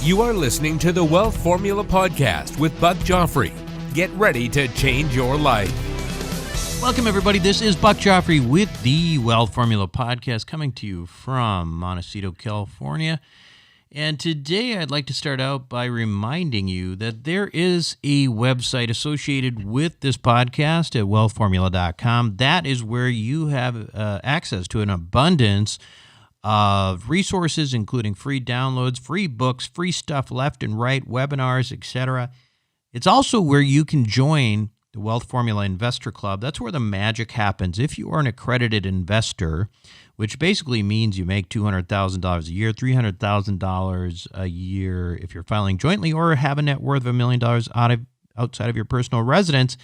You are listening to the Wealth Formula Podcast with Buck Joffrey. Get ready to change your life. Welcome, everybody. This is Buck Joffrey with the Wealth Formula Podcast, coming to you from Montecito, California. And today I'd like to start out by reminding you that there is a website associated with this podcast at wealthformula.com. That is where you have access to an abundance of resources, including free downloads, free books, free stuff left and right, webinars, etc. It's also where you can join the Wealth Formula Investor Club. That's where the magic happens. If you are an accredited investor, which basically means you make $200,000 a year, $300,000 a year if you're filing jointly, or have a net worth of $1 million outside of your personal residence,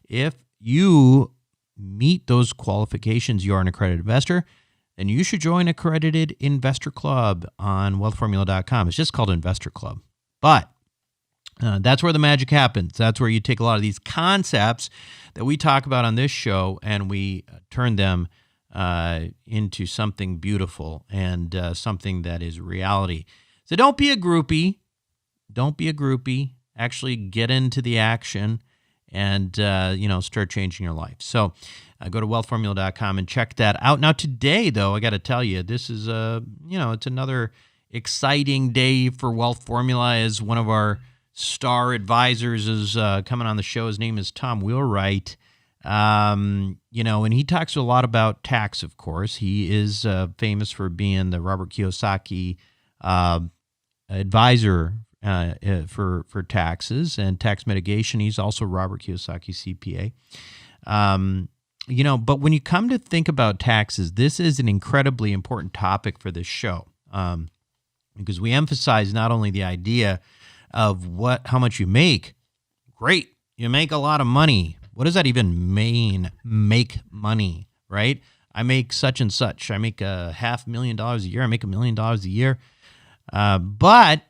if you meet those qualifications, you are an accredited investor, then you should join Accredited Investor Club on wealthformula.com. It's just called Investor Club. But that's where the magic happens. That's where you take a lot of these concepts that we talk about on this show and we turn them into something beautiful and something that is reality. So don't be a groupie. Don't be a groupie. Actually get into the action and, start changing your life. So go to wealthformula.com and check that out. Now, today, though, I got to tell you, this is, it's another exciting day for Wealth Formula, as one of our star advisors is coming on the show. His name is Tom Wheelwright. And he talks a lot about tax, of course. He is famous for being the Robert Kiyosaki advisor for taxes and tax mitigation. He's also Robert Kiyosaki CPA. But when you come to think about taxes, this is an incredibly important topic for this show, because we emphasize not only the idea of how much you make. Great, you make a lot of money. What does that even mean, make money, right? I make such and such. I make $500,000 a year. I make $1 million a year. But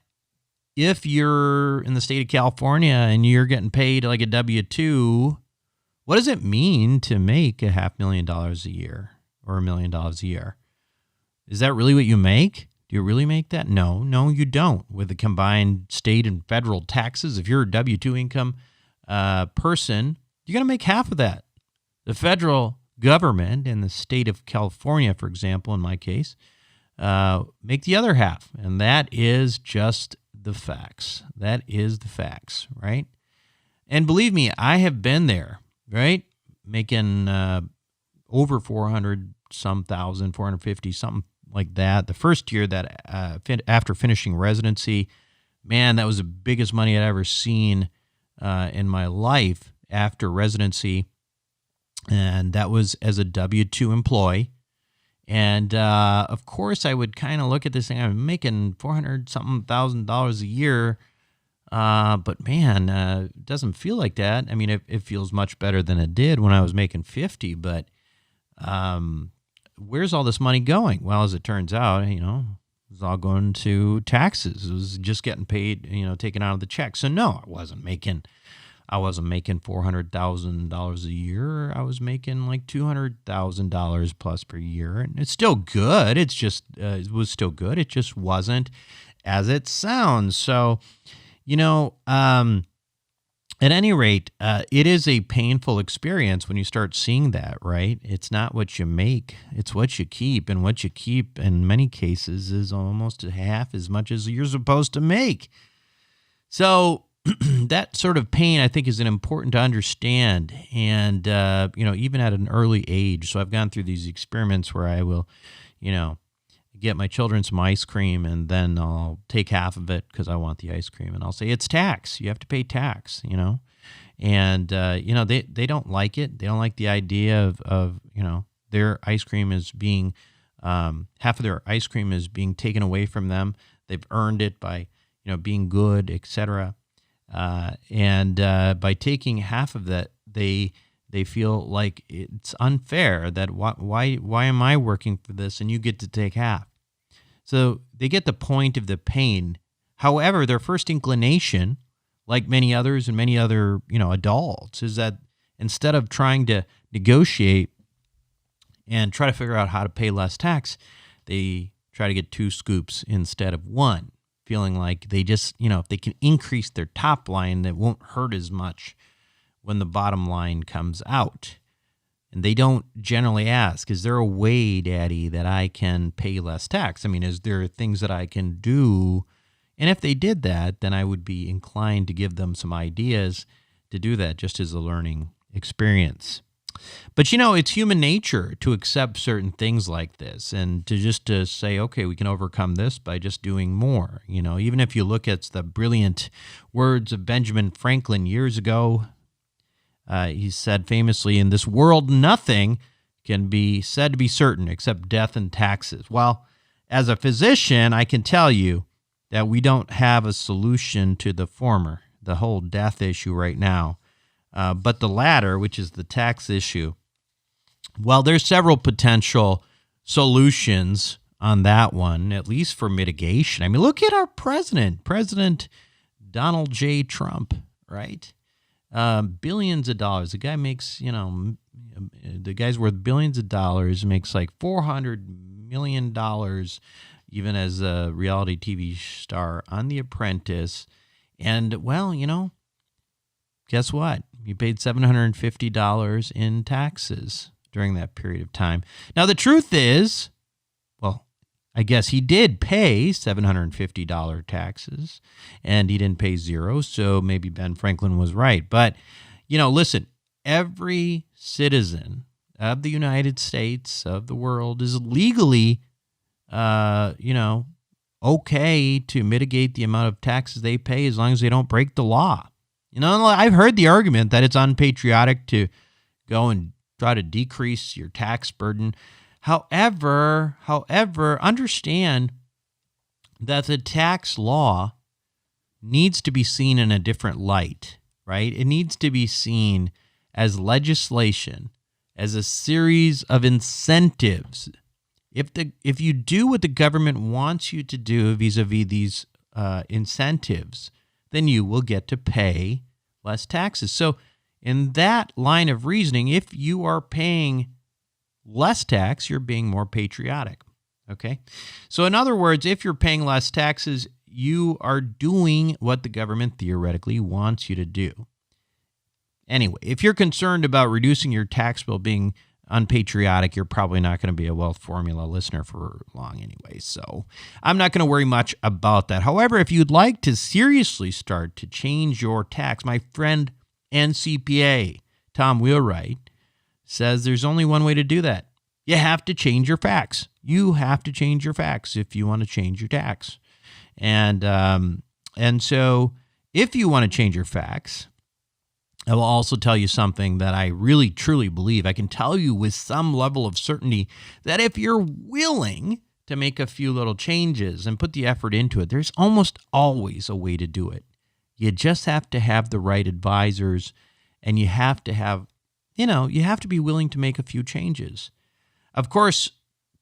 if you're in the state of California and you're getting paid like a W-2, what does it mean to make $500,000 a year or $1 million a year? Is that really what you make? Do you really make that? No, you don't. With the combined state and federal taxes, if you're a W-2 income person, you're going to make half of that. The federal government in the state of California, for example, in my case, make the other half. And that is just the facts. That is the facts, right? And believe me, I have been there, right? Making over 450, something like that. The first year that after finishing residency, man, that was the biggest money I'd ever seen in my life after residency. And that was as a W-2 employee. And of course, I would kind of look at this thing. I'm making $400,000 a year. But man, it doesn't feel like that. I mean, it feels much better than it did when I was making 50, but where's all this money going? Well, as it turns out, it was all going to taxes. It was just getting paid, taken out of the check. So no, I wasn't making $400,000 a year. I was making like $200,000 plus per year. And it's still good. It's just, it was still good. It just wasn't as it sounds. So, at any rate, it is a painful experience when you start seeing that, right? It's not what you make, it's what you keep. And what you keep in many cases is almost half as much as you're supposed to make. So that sort of pain, I think, is important to understand. And, even at an early age. So I've gone through these experiments where I will, get my children some ice cream, and then I'll take half of it because I want the ice cream, and I'll say, it's tax. You have to pay tax, And, they don't like it. They don't like the idea of their ice cream is being, half of their ice cream is being taken away from them. They've earned it by, being good, etc. And by taking half of that, they feel like it's unfair that why am I working for this and you get to take half? So they get the point of the pain. However, their first inclination, like many others and many other adults, is that instead of trying to negotiate and try to figure out how to pay less tax, they try to get 2 scoops instead of 1. feeling like they just, if they can increase their top line, that won't hurt as much when the bottom line comes out. And they don't generally ask, is there a way, Daddy, that I can pay less tax? I mean, is there things that I can do? And if they did that, then I would be inclined to give them some ideas to do that, just as a learning experience. But, it's human nature to accept certain things like this and to say, okay, we can overcome this by just doing more. Even if you look at the brilliant words of Benjamin Franklin years ago, he said famously, in this world, nothing can be said to be certain except death and taxes. Well, as a physician, I can tell you that we don't have a solution to the former, the whole death issue right now. But the latter, which is the tax issue, well, there's several potential solutions on that one, at least for mitigation. I mean, look at our President Donald J. Trump, right? Billions of dollars. The guy makes, the guy's worth billions of dollars, makes like $400 million, even as a reality TV star on The Apprentice. And, well, guess what? He paid $750 in taxes during that period of time. Now, the truth is, well, I guess he did pay $750 taxes, and he didn't pay zero, so maybe Ben Franklin was right. But, listen, every citizen of the United States, of the world, is legally, okay to mitigate the amount of taxes they pay as long as they don't break the law. I've heard the argument that it's unpatriotic to go and try to decrease your tax burden. However, understand that the tax law needs to be seen in a different light, right? It needs to be seen as legislation, as a series of incentives. If you do what the government wants you to do vis-a-vis these incentives, then you will get to pay less taxes. So in that line of reasoning, if you are paying less tax, you're being more patriotic, okay? So in other words, if you're paying less taxes, you are doing what the government theoretically wants you to do. Anyway, if you're concerned about reducing your tax bill being unpatriotic, you're probably not going to be a Wealth Formula listener for long anyway, so I'm not going to worry much about that. However, if you'd like to seriously start to change your tax, my friend and CPA, Tom Wheelwright, says there's only one way to do that. You have to change your facts. You have to change your facts if you want to change your tax. And so if you want to change your facts, I will also tell you something that I really, truly believe. I can tell you with some level of certainty that if you're willing to make a few little changes and put the effort into it, there's almost always a way to do it. You just have to have the right advisors, and you have to have, you have to be willing to make a few changes. Of course,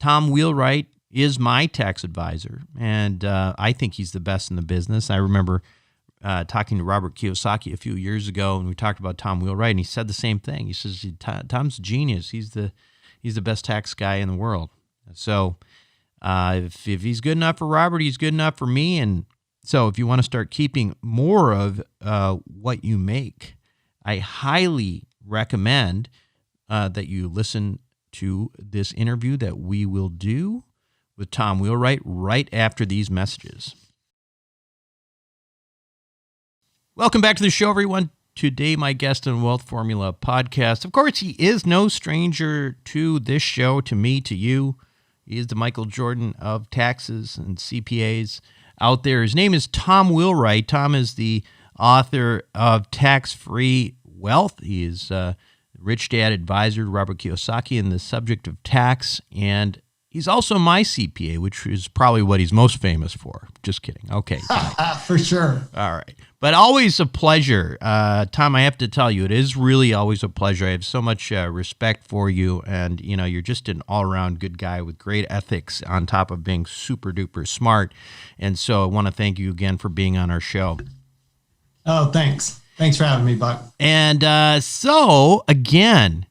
Tom Wheelwright is my tax advisor, and I think he's the best in the business. I remember talking to Robert Kiyosaki a few years ago, and we talked about Tom Wheelwright, and he said the same thing. He says, Tom's a genius. He's the best tax guy in the world. So if he's good enough for Robert, he's good enough for me. And so if you want to start keeping more of what you make, I highly recommend that you listen to this interview that we will do with Tom Wheelwright right after these messages. Welcome back to the show, everyone. Today, my guest on Wealth Formula podcast. Of course, he is no stranger to this show, to me, to you. He is the Michael Jordan of taxes and CPAs out there. His name is Tom Wheelwright. Tom is the author of Tax-Free Wealth. He is Rich Dad advisor to Robert Kiyosaki in the subject of tax, and he's also my CPA, which is probably what he's most famous for. Just kidding. Okay. For sure. All right. But always a pleasure. Tom, I have to tell you, it is really always a pleasure. I have so much respect for you, and, you're just an all-around good guy with great ethics on top of being super-duper smart. And so I want to thank you again for being on our show. Oh, thanks. Thanks for having me, Buck. And so, again,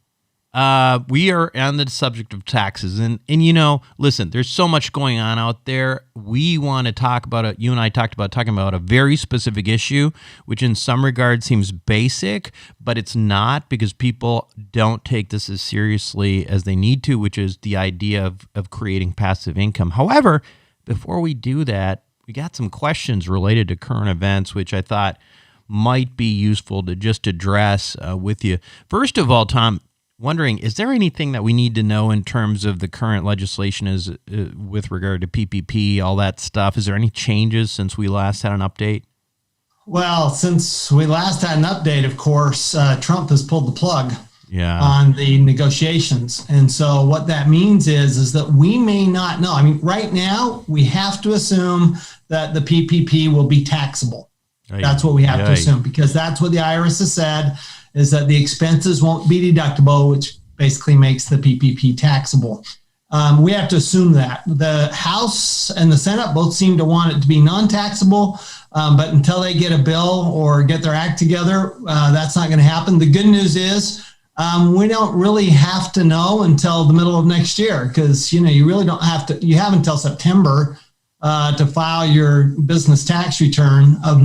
We are on the subject of taxes, and you know, listen, there's so much going on out there. We want to talk about it. You and I talked about talking about a very specific issue, which in some regards seems basic, but it's not, because people don't take this as seriously as they need to, which is the idea of creating passive income. However, before we do that, we got some questions related to current events, which I thought might be useful to just address with you. First of all, Tom, wondering, is there anything that we need to know in terms of the current legislation with regard to PPP, all that stuff? Is there any changes since we last had an update? Well, since we last had an update, of course, Trump has pulled the plug on the negotiations. And so what that means is that we may not know. I mean, right now, we have to assume that the PPP will be taxable. That's what we have to assume, because that's what the IRS has said, is that the expenses won't be deductible, which basically makes the PPP taxable. We have to assume that. The House and the Senate both seem to want it to be non-taxable, but until they get a bill or get their act together, that's not going to happen. The good news is we don't really have to know until the middle of next year, because you really don't have to. You have until September to file your business tax return of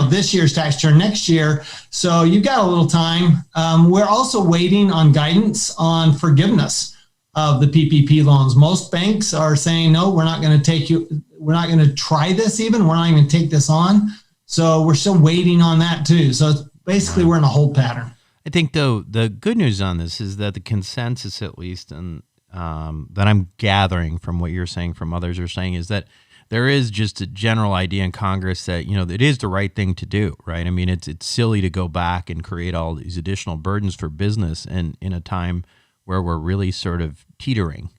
this year's tax return next year. So you've got a little time. We're also waiting on guidance on forgiveness of the PPP loans. Most banks are saying, no, we're not going to try this even. We're not even going to take this on. So we're still waiting on that too. So it's basically we're in a hold pattern. I think, though, the good news on this is that the consensus, at least, and that I'm gathering from what you're saying, from others are saying, is that there is just a general idea in Congress that, it is the right thing to do, right? I mean, it's silly to go back and create all these additional burdens for business in a time where we're really sort of teetering.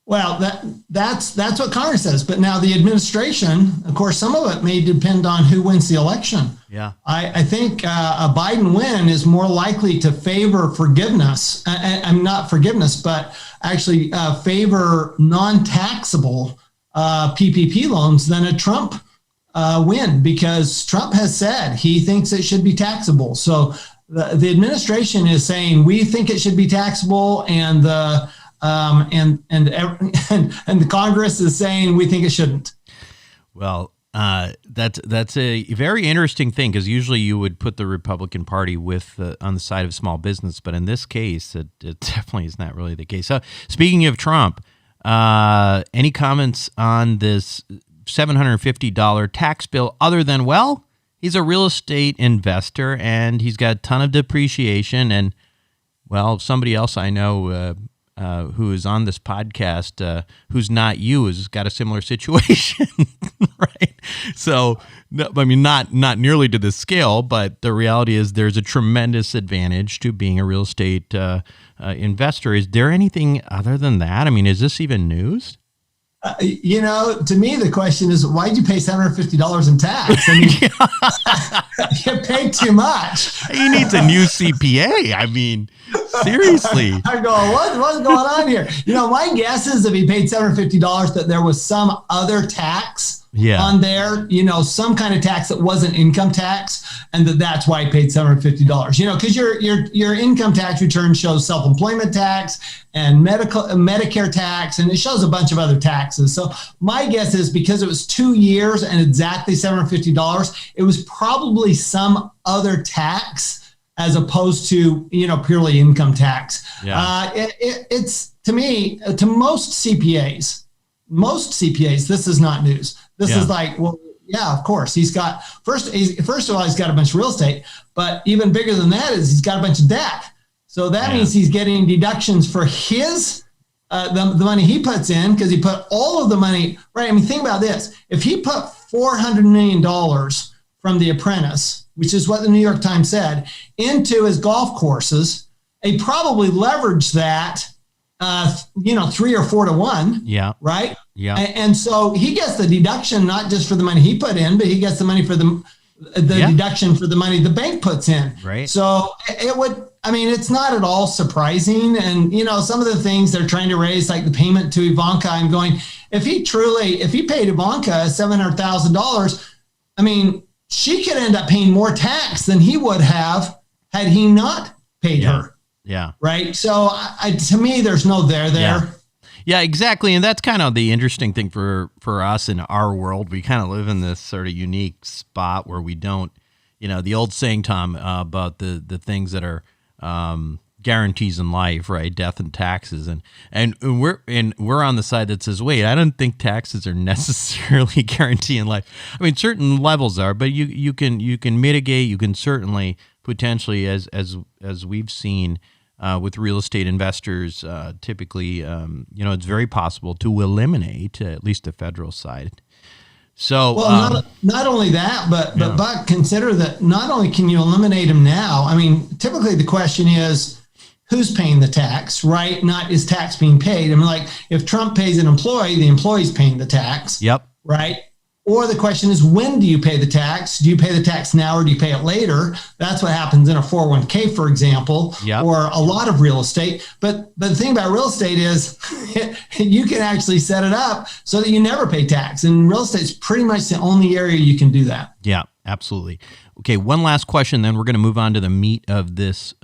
Well, that's what Congress says. But now the administration, of course, some of it may depend on who wins the election. Yeah, I think a Biden win is more likely to favor forgiveness. I'm not forgiveness, but actually favor non-taxable PPP loans than a Trump win, because Trump has said he thinks it should be taxable. So the administration is saying we think it should be taxable, and the Congress is saying we think it shouldn't. Well, that's a very interesting thing, because usually you would put the Republican Party on the side of small business, but in this case, it definitely is not really the case. So, speaking of Trump, any comments on this $750 tax bill other than, well, he's a real estate investor and he's got a ton of depreciation, and, well, somebody else I know who is on this podcast, who's not you, has got a similar situation, right? So, no, I mean, not nearly to this scale, but the reality is there's a tremendous advantage to being a real estate investor. Is there anything other than that? I mean, is this even news? To me, the question is, why'd you pay $750 in tax? I mean, you paid too much. He needs a new CPA. I mean, seriously. I'm going, what's going on here? My guess is if he paid $750, that there was some other tax on there, some kind of tax that wasn't income tax, and that's why he paid $750. Because your income tax return shows self-employment tax and Medicare tax, and it shows a bunch of other taxes. So my guess is, because it was 2 years and exactly $750, it was probably some other tax as opposed to purely income tax. It's, to me, to most CPAs, this is not news. This is like, well, yeah, of course. He's got, first of all, he's got a bunch of real estate, but even bigger than that is he's got a bunch of debt. So that means he's getting deductions for his, the money he puts in, because he put all of the money, right? I mean, think about this. If he put $400 million from The Apprentice, which is what the New York Times said, into his golf courses, he probably leveraged that 3 or 4 to 1. Yeah. Right. Yeah. And so he gets the deduction, not just for the money he put in, but he gets the money for the deduction for the money the bank puts in. Right. So it's not at all surprising. And, some of the things they're trying to raise, like the payment to Ivanka, I'm going, if he paid Ivanka $700,000, I mean, she could end up paying more tax than he would have had he not paid her. Yeah. Right. So to me, there's no there. Yeah. Yeah, exactly. And that's kind of the interesting thing for us in our world. We kind of live in this sort of unique spot where we don't, the old saying, Tom, about the things that are guarantees in life, right? Death and taxes. And we're on the side that says, wait, I don't think taxes are necessarily guarantee in life. I mean, certain levels are, but you can mitigate, you can certainly potentially, as we've seen, with real estate investors, typically, it's very possible to eliminate at least the federal side. So, not only that, but Buck, consider that not only can you eliminate them now. I mean, typically the question is, who's paying the tax, right? Not is tax being paid. I mean, like if Trump pays an employee, the employee's paying the tax. Yep. Right. Or the question is, when do you pay the tax? Do you pay the tax now or do you pay it later? That's what happens in a 401k, for example, or a lot of real estate. But the thing about real estate is you can actually set it up so that you never pay tax. And real estate is pretty much the only area you can do that. Yeah, absolutely. Okay, one last question, then we're going to move on to the meat of this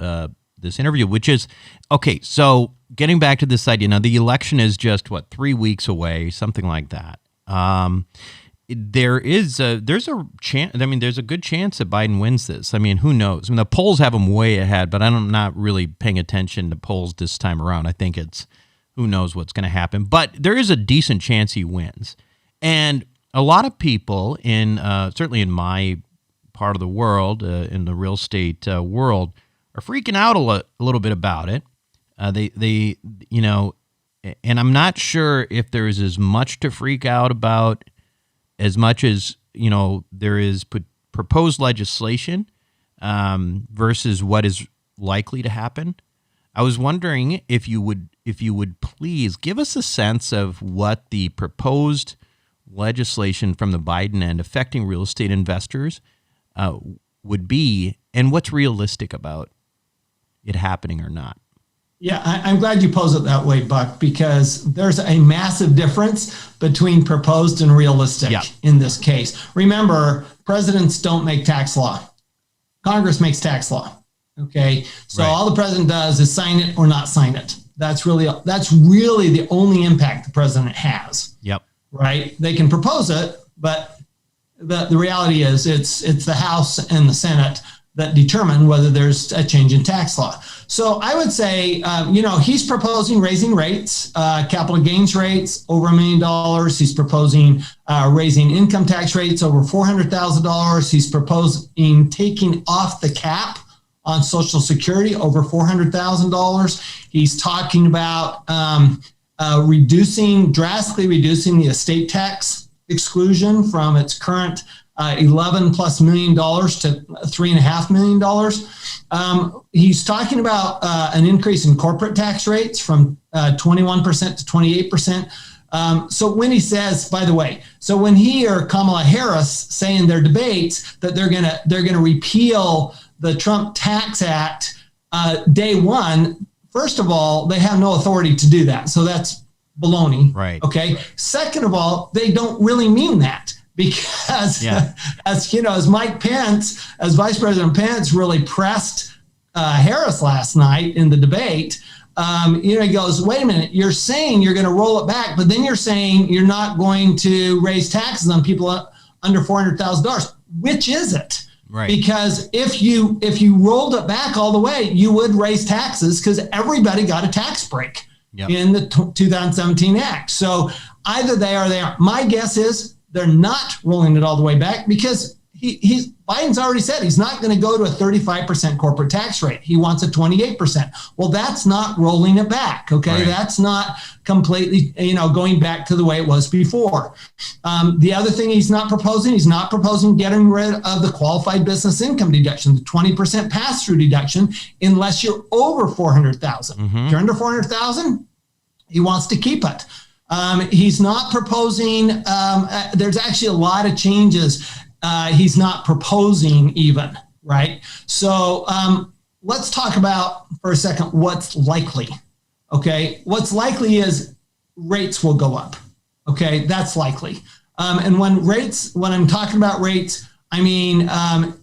interview, which is, okay, so getting back to this idea, now the election is just, 3 weeks away, something like that. There's a chance. I mean, there's a good chance that Biden wins this. I mean, who knows? I mean, the polls have him way ahead, but I'm not really paying attention to polls this time around. I think it's who knows what's going to happen. But there is a decent chance he wins, and a lot of people certainly in my part of the world, in the real estate world, are freaking out a little bit about it. They and I'm not sure if there is as much to freak out about as much as, there is proposed legislation versus what is likely to happen. I was wondering if you would please give us a sense of what the proposed legislation from the Biden end affecting real estate investors would be, and what's realistic about it happening or not. Yeah, I'm glad you pose it that way, Buck, because there's a massive difference between proposed and realistic in this case. Remember, presidents don't make tax law. Congress makes tax law. Okay, so all the president does is sign it or not sign it. That's really the only impact the president has. Yep. Right? They can propose it, but the reality is it's the House and the Senate that determine whether there's a change in tax law. So I would say, he's proposing raising rates, capital gains rates over $1 million. He's proposing raising income tax rates over $400,000. He's proposing taking off the cap on Social Security over $400,000. He's talking about drastically reducing the estate tax exclusion from its current $11+ million to $3.5 million. He's talking about an increase in corporate tax rates from 21% to 28%. So when he says, by the way, when he or Kamala Harris say in their debates that they're gonna repeal the Trump Tax Act day one, first of all, they have no authority to do that. So that's baloney. Right. Okay. Second of all, they don't really mean that. Because as Mike Pence, as Vice President Pence really pressed Harris last night in the debate, he goes, wait a minute, you're saying you're going to roll it back, but then you're saying you're not going to raise taxes on people under $400,000. Which is it? Right. Because if you rolled it back all the way, you would raise taxes because everybody got a tax break in the 2017 Act. So either they are they aren't. My guess is they're not rolling it all the way back because Biden's already said he's not going to go to a 35% corporate tax rate. He wants a 28%. Well, that's not rolling it back. Okay. Right. That's not completely, going back to the way it was before. The other thing he's not proposing getting rid of the qualified business income deduction, the 20% pass-through deduction, unless you're over 400,000. Mm-hmm. If you're under 400,000, he wants to keep it. He's not proposing, there's actually a lot of changes he's not proposing even, right? So let's talk about for a second what's likely, okay? What's likely is rates will go up, okay? That's likely. And when I'm talking about rates, I mean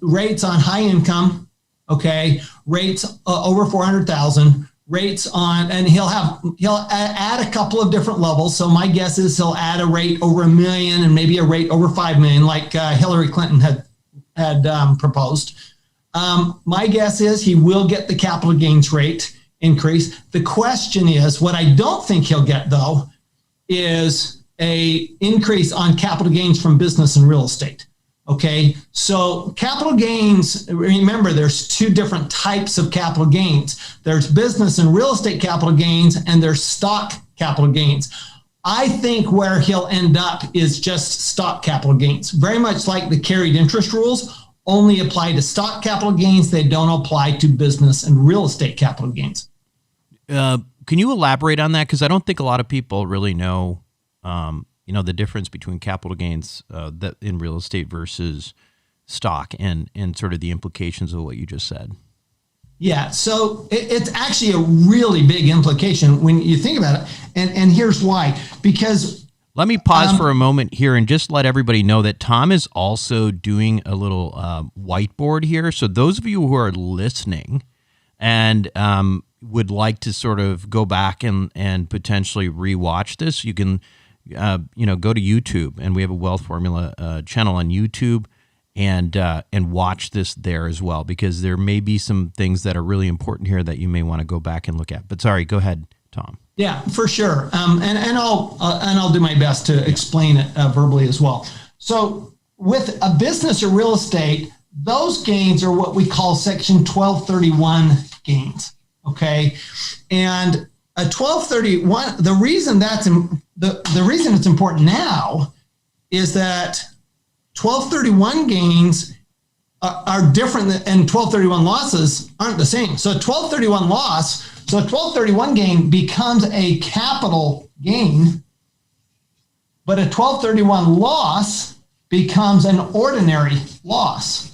rates on high income, Okay, rates over 400,000. Rates on, and he'll add a couple of different levels. So my guess is he'll add a rate over $1 million and maybe a rate over $5 million, like Hillary Clinton had proposed. My guess is he will get the capital gains rate increase. The question is, what I don't think he'll get though, is a increase on capital gains from business and real estate. Okay, so capital gains, remember there's two different types of capital gains. There's business and real estate capital gains, and there's stock capital gains. I think where he'll end up is just stock capital gains. Very much like the carried interest rules only apply to stock capital gains. They don't apply to business and real estate capital gains. Can you elaborate on that? Because I don't think a lot of people really know the difference between capital gains that in real estate versus stock and sort of the implications of what you just said. Yeah, so it's actually a really big implication when you think about it. And here's why. Because let me pause for a moment here and just let everybody know that Tom is also doing a little whiteboard here. So those of you who are listening and would like to sort of go back and potentially rewatch this, you can go to YouTube, and we have a Wealth Formula channel on YouTube, and watch this there as well, because there may be some things that are really important here that you may want to go back and look at. But sorry, go ahead, Tom. Yeah, for sure. And I'll do my best to explain it verbally as well. So with a business or real estate, those gains are what we call Section 1231 gains. Okay, and a 1231. The reason it's important now is that 1231 gains are different, and 1231 losses aren't the same. So a 1231 gain becomes a capital gain, but a 1231 loss becomes an ordinary loss.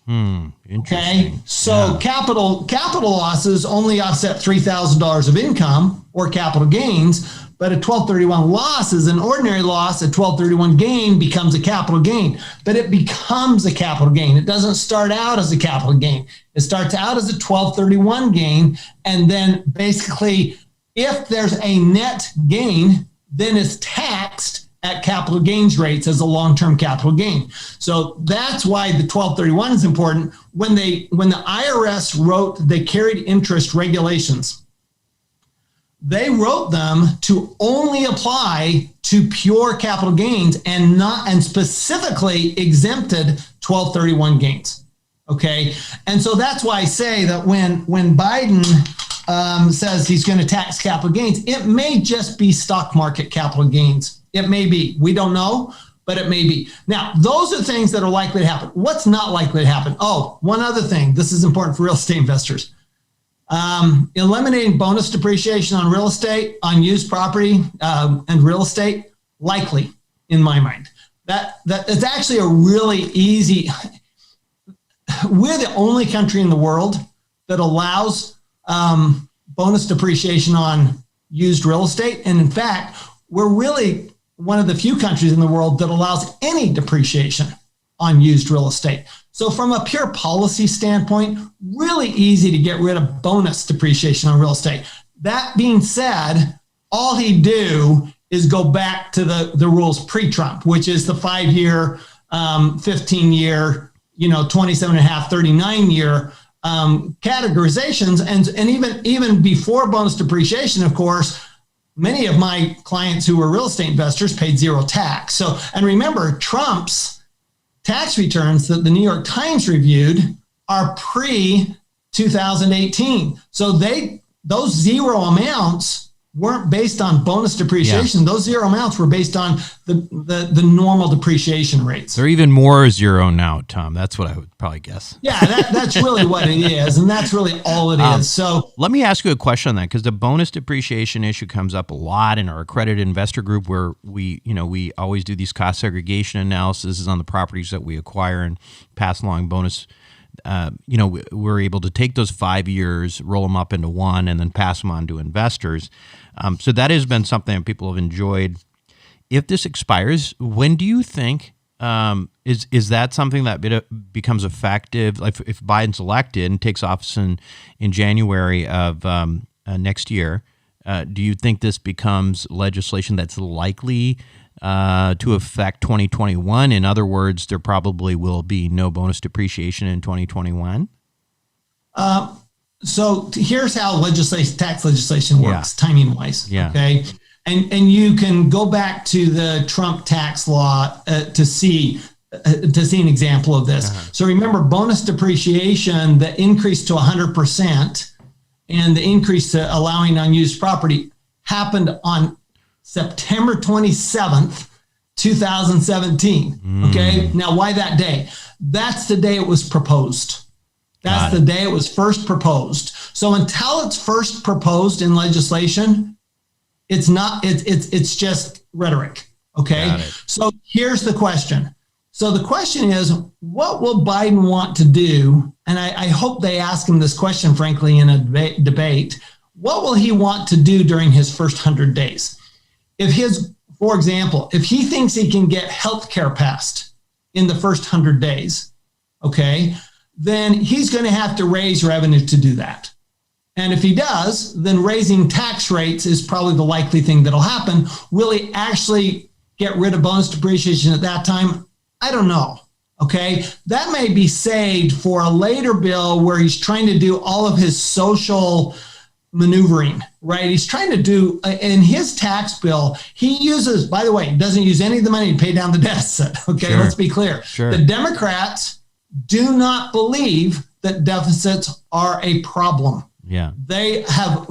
Interesting. Okay, so capital losses only offset $3,000 of income or capital gains, but a 1231 loss is an ordinary loss. A 1231 gain becomes a capital gain, but it becomes a capital gain. It doesn't start out as a capital gain. It starts out as a 1231 gain, and then basically, if there's a net gain, then it's taxed at capital gains rates as a long-term capital gain. So that's why the 1231 is important. When the IRS wrote the carried interest regulations, they wrote them to only apply to pure capital gains and specifically exempted 1231 gains. Okay, and so that's why I say that when Biden says he's going to tax capital gains, it may just be stock market capital gains. It may be. We don't know, but it may be. Now, those are things that are likely to happen. What's not likely to happen? Oh, one other thing. This is important for real estate investors. Eliminating bonus depreciation on real estate, on used property and real estate, likely in my mind. That is actually a really easy. We're the only country in the world that allows bonus depreciation on used real estate. And in fact, we're really one of the few countries in the world that allows any depreciation on used real estate. So from a pure policy standpoint, really easy to get rid of bonus depreciation on real estate. That being said, all he'd do is go back to the rules pre-Trump, which is the 5-year, 15-year, 27.5, 39-year categorizations. And even before bonus depreciation, of course, many of my clients who were real estate investors paid zero tax. So, and remember, Trump's tax returns that the New York Times reviewed are pre-2018. So those zero amounts weren't based on bonus depreciation. Yeah. Those zero amounts were based on the normal depreciation rates. They're even more zero now, Tom. That's what I would probably guess. Yeah, that's really what it is, and that's really all it is. So let me ask you a question on that, because the bonus depreciation issue comes up a lot in our accredited investor group, where we always do these cost segregation analyses on the properties that we acquire and pass along bonus. We're able to take those 5 years, roll them up into one, and then pass them on to investors. So that has been something that people have enjoyed. If this expires, when do you think Is that something that becomes effective? Like if Biden's elected and takes office in January of next year, do you think this becomes legislation that's likely to affect 2021? In other words, there probably will be no bonus depreciation in 2021? So here's how tax legislation works, timing-wise. Yeah. Okay. And you can go back to the Trump tax law to see an example of this. Uh-huh. So remember, bonus depreciation, the increase to 100% and the increase to allowing unused property happened on September 27th, 2017. Okay. Now, why that day? That's the day it was proposed. That's the day it was first proposed. So until it's first proposed in legislation, it's just rhetoric. Okay. So here's the question. So the question is, what will Biden want to do? And I hope they ask him this question, frankly, in a debate. What will he want to do during his first 100 days? For example, if he thinks he can get healthcare passed in the first 100 days, okay, then he's going to have to raise revenue to do that. And if he does, then raising tax rates is probably the likely thing that'll happen. Will he actually get rid of bonus depreciation at that time? I don't know. Okay. That may be saved for a later bill where he's trying to do all of his social maneuvering, right? He's trying to do in his tax bill. He uses, by the way, doesn't use any of the money to pay down the deficit. Okay. Sure. Let's be clear. Sure. The Democrats do not believe that deficits are a problem. Yeah. They have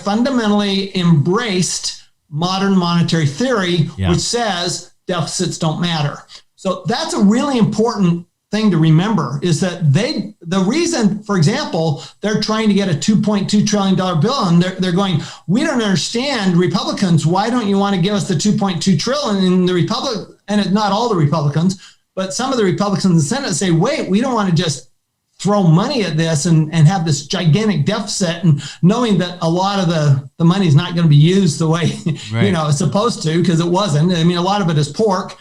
fundamentally embraced modern monetary theory, which says deficits don't matter. So that's a really important thing to remember, is that the reason, for example, they're trying to get a $2.2 trillion bill, and they're going, we don't understand, Republicans, why don't you want to give us the $2.2 trillion? And it's not all the Republicans, but some of the Republicans in the Senate say, wait, we don't want to just throw money at this and have this gigantic deficit, and knowing that a lot of the money is not going to be used the way it's supposed to, because it wasn't. I mean, a lot of it is pork.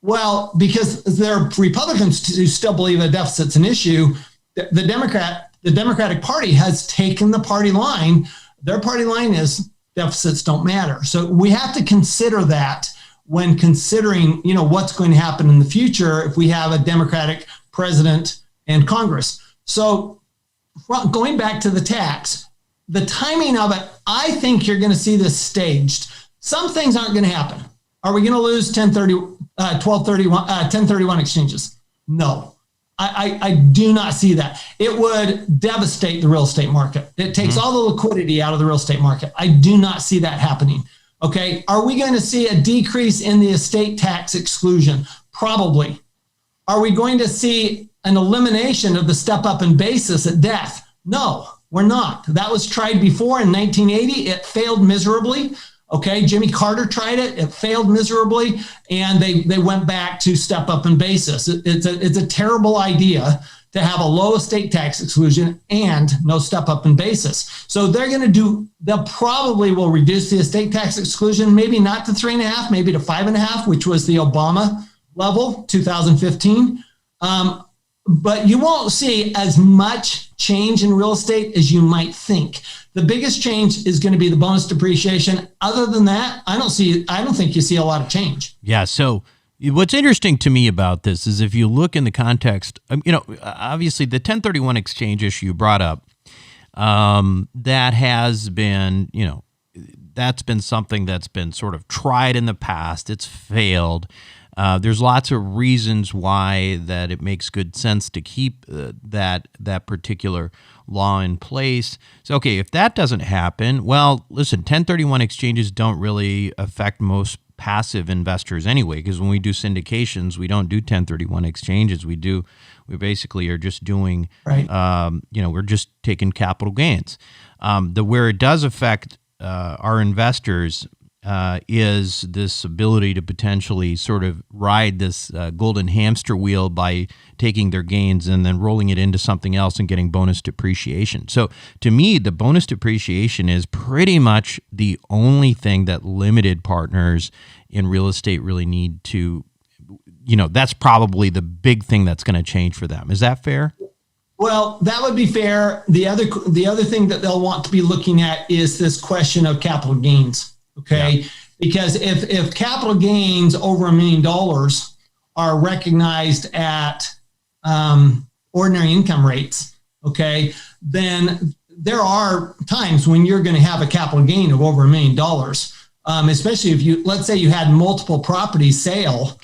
Well, because there are Republicans who still believe a deficit's an issue, the Democratic Party has taken the party line. Their party line is deficits don't matter. So we have to consider that when considering, what's going to happen in the future if we have a Democratic president and Congress. So going back to the tax, the timing of it, I think you're going to see this staged. Some things aren't going to happen. Are we going to lose 1031 exchanges? No, I do not see that. It would devastate the real estate market. It takes all the liquidity out of the real estate market. I do not see that happening. Okay. Are we going to see a decrease in the estate tax exclusion? Probably. Are we going to see an elimination of the step up in basis at death? No, we're not. That was tried before in 1980. It failed miserably. Okay, Jimmy Carter tried it. It failed miserably, and they went back to step up in basis. It's a terrible idea to have a low estate tax exclusion and no step up in basis. So they'll probably will reduce the estate tax exclusion, maybe not to 3.5, maybe to 5.5, which was the Obama level, 2015. But you won't see as much change in real estate as you might think. The biggest change is going to be the bonus depreciation. Other than that, I don't think you see a lot of change. Yeah. So what's interesting to me about this is if you look in the context, obviously the 1031 exchange issue you brought up, that has been, that's been something that's been sort of tried in the past. It's failed. There's lots of reasons why that it makes good sense to keep that particular law in place. So, okay, if that doesn't happen, well, listen, 1031 exchanges don't really affect most passive investors anyway, because when we do syndications, we don't do 1031 exchanges. We basically are just doing, we're just taking capital gains. Where it does affect our investors is this ability to potentially sort of ride this golden hamster wheel by taking their gains and then rolling it into something else and getting bonus depreciation. So to me, the bonus depreciation is pretty much the only thing that limited partners in real estate really need to, that's probably the big thing that's going to change for them. Is that fair? Well, that would be fair. The other thing that they'll want to be looking at is this question of capital gains. Okay. Yeah. Because if capital gains over $1 million are recognized at ordinary income rates, okay, then there are times when you're going to have a capital gain of over $1 million, especially if let's say you had multiple properties sell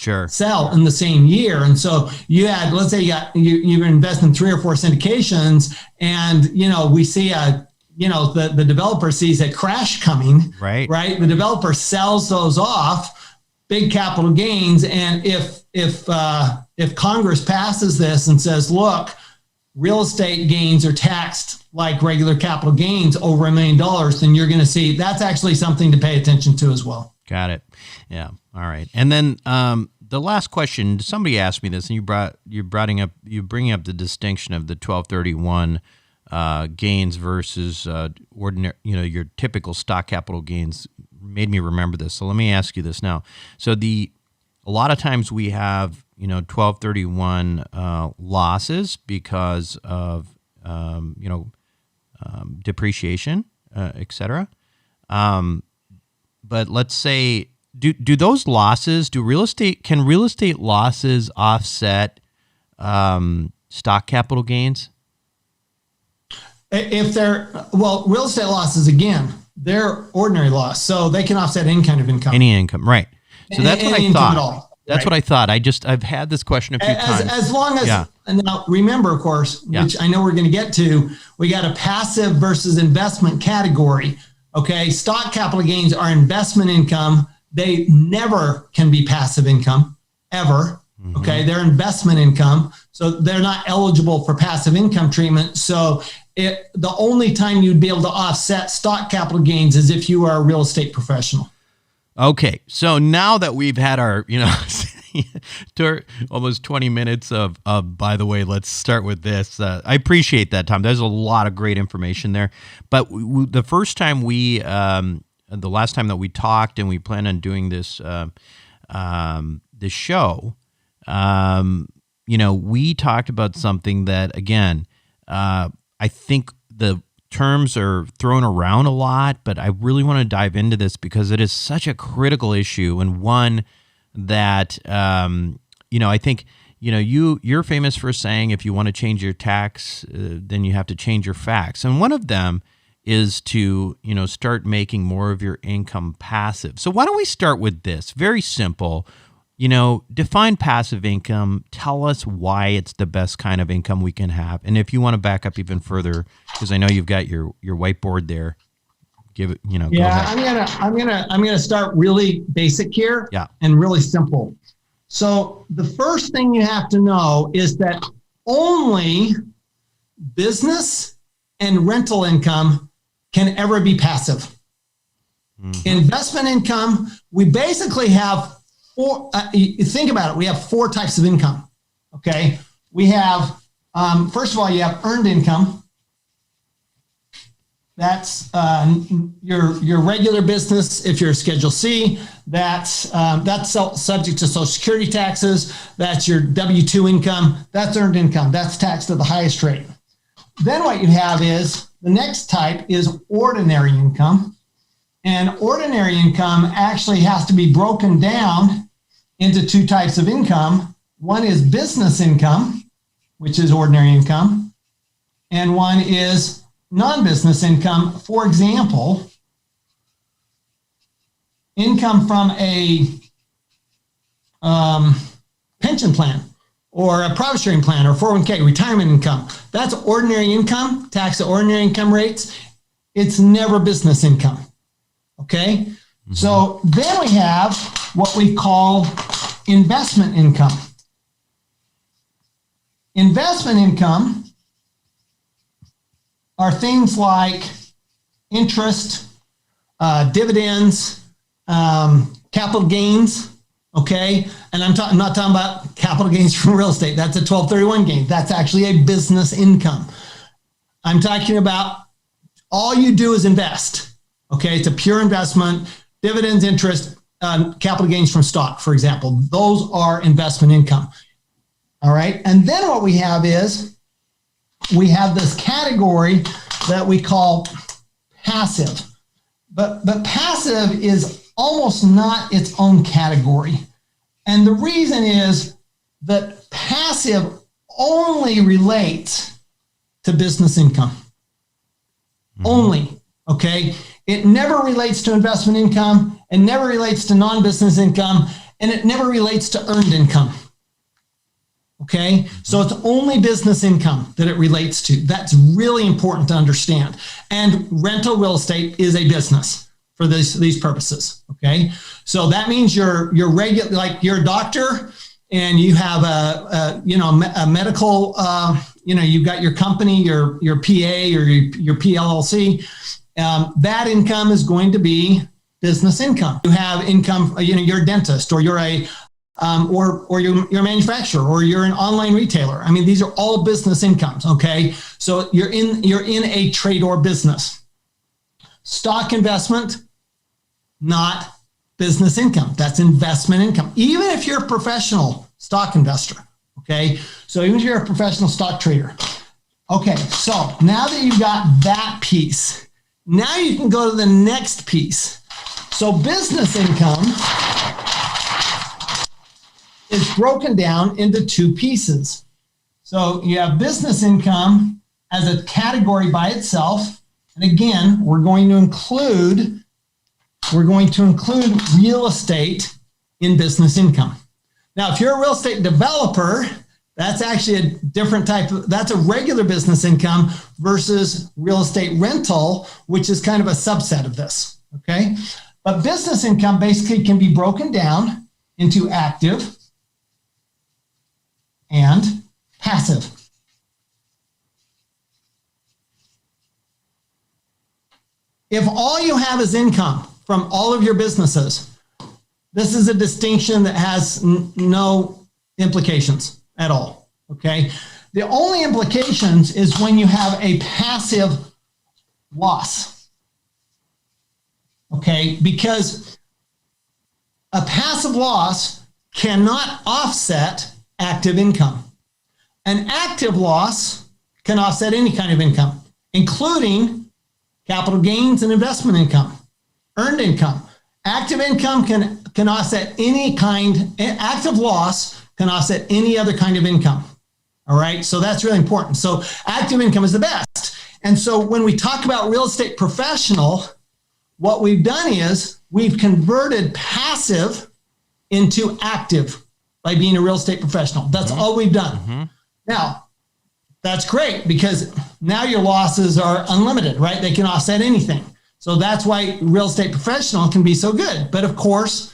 in the same year. And so you had, let's say you invest in 3 or 4 syndications, and, we see the developer sees a crash coming, right? The developer sells those off, big capital gains. And if Congress passes this and says, look, real estate gains are taxed like regular capital gains over $1 million, then you're going to see that's actually something to pay attention to as well. Got it. Yeah. All right. And then the last question, somebody asked me this, and you bring up the distinction of the 1231 gains versus ordinary, your typical stock capital gains. Made me remember this. So let me ask you this now. So a lot of times we have 1231 losses because of depreciation, etc. But let's say, do those losses, can real estate losses offset stock capital gains? If real estate losses, again, they're ordinary loss, so they can offset any kind of income. Any income, right. So that's what I thought. That's what I thought. I've had this question a few times. As long as, now remember, of course, which I know we're going to get to, we got a passive versus investment category. Okay. Stock capital gains are investment income. They never can be passive income, ever. Mm-hmm. Okay. They're investment income. So they're not eligible for passive income treatment. So the only time you'd be able to offset stock capital gains is if you are a real estate professional. Okay, so now that we've had our, almost 20 minutes of, by the way, let's start with this. I appreciate that, Tom. There's a lot of great information there. But the last time that we talked and we planned on doing this, this show, we talked about something that, again, I think the terms are thrown around a lot, but I really want to dive into this because it is such a critical issue, and one that I think you're famous for saying if you want to change your tax, then you have to change your facts, and one of them is to start making more of your income passive. So why don't we start with this? Very simple. Define passive income. Tell us why it's the best kind of income we can have. And if you want to back up even further, because I know you've got your whiteboard there, give it, go ahead. I'm gonna start really basic here and really simple. So the first thing you have to know is that only business and rental income can ever be passive. Mm-hmm. Investment income, we basically have think about it. We have 4 types of income. Okay. We have, first of all, you have earned income. That's your regular business. If you're a Schedule C, that's subject to Social Security taxes. That's your W-2 income. That's earned income. That's taxed at the highest rate. Then what you have is the next type is ordinary income. And ordinary income actually has to be broken down into 2 types of income. One is business income, which is ordinary income, and one is non-business income. For example, income from a pension plan or a profit sharing plan or 401k, retirement income. That's ordinary income, taxed at ordinary income rates. It's never business income. Okay. Mm-hmm. So then we have what we call investment income. Investment income are things like interest, dividends, capital gains. Okay. And I'm not talking about capital gains from real estate. That's a 1231 gain. That's actually a business income. I'm talking about all you do is invest. Okay. It's a pure investment, dividends, interest, capital gains from stock, for example. Those are investment income. All right. And then what we have is we have this category that we call passive. But passive is almost not its own category. And the reason is that passive only relates to business income. Mm-hmm. Only. Okay. It never relates to investment income. It never relates to non-business income. And it never relates to earned income. Okay. So it's only business income that it relates to. That's really important to understand. And rental real estate is a business for these purposes. Okay. So that means you're regular, like you're a doctor and you have a medical, you've got your company, your PA or your PLLC. That income is going to be business income. You have income, you're a dentist or you're a or you're a manufacturer or you're an online retailer. I mean, these are all business incomes. Okay, so you're in a trade or business. Stock investment, not business income. That's investment income. Even if you're a professional stock investor. Okay, so even if you're a professional stock trader. Okay, so now that you've got that piece, now you can go to the next piece. So business income is broken down into two pieces. So you have business income as a category by itself. And again, we're going to include real estate in business income. Now, if you're a real estate developer, that's actually a different type of, that's a regular business income versus real estate rental, which is kind of a subset of this. Okay. But business income basically can be broken down into active and passive. If all you have is income from all of your businesses, this is a distinction that has no implications at all. Okay. The only implications is when you have a passive loss. Okay. Because a passive loss cannot offset active income. An active loss can offset any kind of income, including capital gains and investment income, earned income. Active income can offset any kind, active loss can offset any other kind of income. All right. So that's really important. So active income is the best. And so when we talk about real estate professional, what we've done is we've converted passive into active by being a real estate professional. That's all we've done. Mm-hmm. Now, that's great because now your losses are unlimited, right? They can offset anything. So that's why real estate professional can be so good. But of course,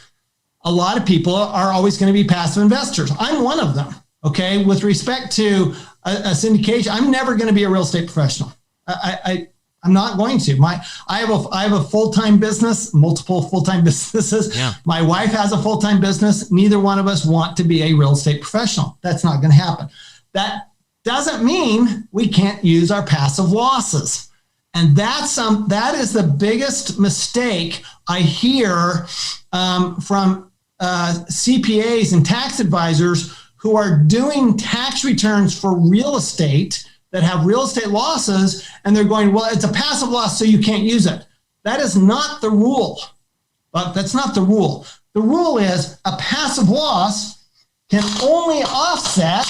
a lot of people are always going to be passive investors. I'm one of them. Okay. With respect to a syndication, I'm never going to be a real estate professional. I'm not going to. I have a full-time business, multiple full-time businesses. Yeah. My wife has a full-time business. Neither one of us want to be a real estate professional. That's not going to happen. That doesn't mean we can't use our passive losses. And that is the biggest mistake I hear from CPAs and tax advisors who are doing tax returns for real estate that have real estate losses, and they're going, well, it's a passive loss, so you can't use it. That is not the rule. But that's not the rule. The rule is a passive loss can only offset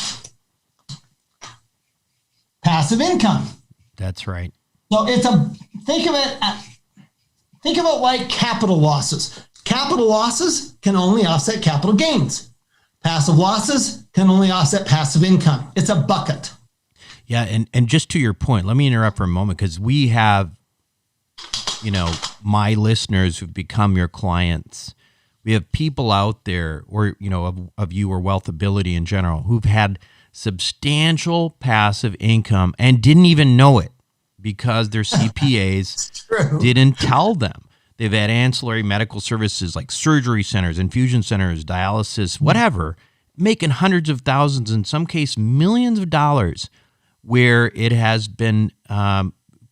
passive income. That's right. So think of it like capital losses. Capital losses can only offset capital gains. Passive losses can only offset passive income. It's a bucket. Yeah, and just to your point, let me interrupt for a moment because we have, my listeners who've become your clients. We have people out there, or of you or Wealthability in general, who've had substantial passive income and didn't even know it because their CPAs didn't tell them. They've had ancillary medical services like surgery centers, infusion centers, dialysis, whatever, making hundreds of thousands, in some cases millions of dollars, where it has been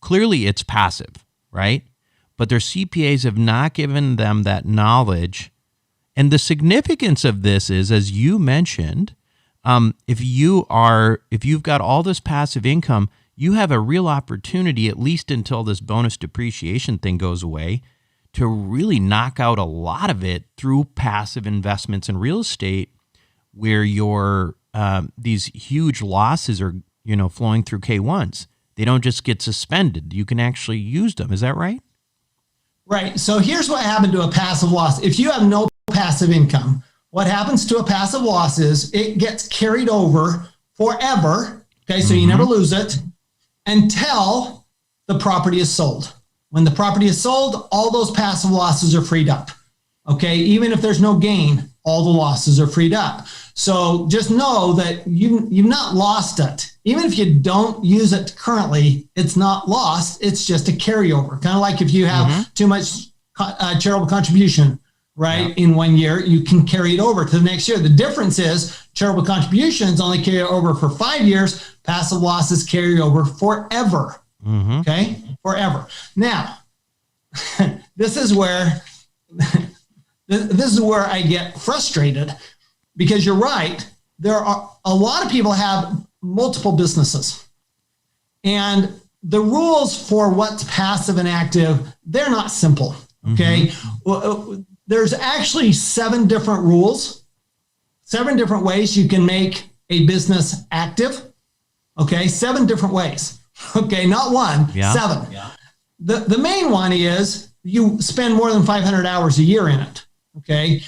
clearly it's passive, right? But their CPAs have not given them that knowledge And the significance of this is, as you mentioned, if you've got all this passive income, you have a real opportunity, at least until this bonus depreciation thing goes away, to really knock out a lot of it through passive investments in real estate, where your these huge losses are flowing through K1s. They don't just get suspended. You can actually use them. Is that right? Right. So here's what happened to a passive loss. If you have no passive income, what happens to a passive loss is it gets carried over forever. Okay. So you never lose it until the property is sold. When the property is sold, all those passive losses are freed up. Okay. Even if there's no gain, all the losses are freed up. So just know that you've not lost it. Even if you don't use it currently, it's not lost. It's just a carryover. Kind of like if you have too much charitable contribution, right, in 1 year, you can carry it over to the next year. The difference is charitable contributions only carry over for 5 years. Passive losses carry over forever. Okay, forever. Now, this is where I get frustrated, because you're right. There are a lot of people have multiple businesses, and the rules for what's passive and active, they're not simple. Okay. There's actually 7 different rules, 7 different ways you can make a business active. Okay. 7 different ways. Okay. Not one, 7. Yeah. The main one is you spend more than 500 hours a year in it. Okay.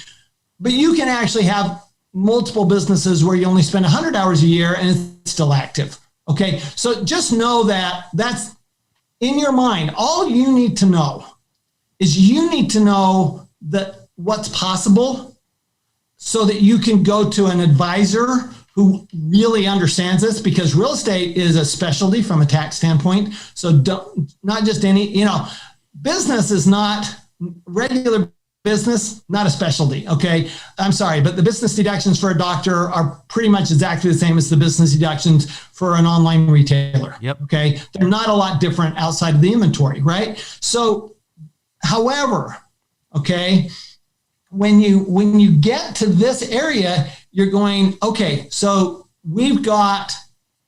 But you can actually have multiple businesses where you only spend 100 hours a year and it's still active. Okay. So just know that that's in your mind. All you need to know is you need to know that what's possible, so that you can go to an advisor who really understands this, because real estate is a specialty from a tax standpoint. So not just any, business is not regular business, not a specialty. Okay. I'm sorry, but the business deductions for a doctor are pretty much exactly the same as the business deductions for an online retailer. Yep. Okay. They're not a lot different outside of the inventory, right? So, however, okay, when you get to this area, you're going, okay, so we've got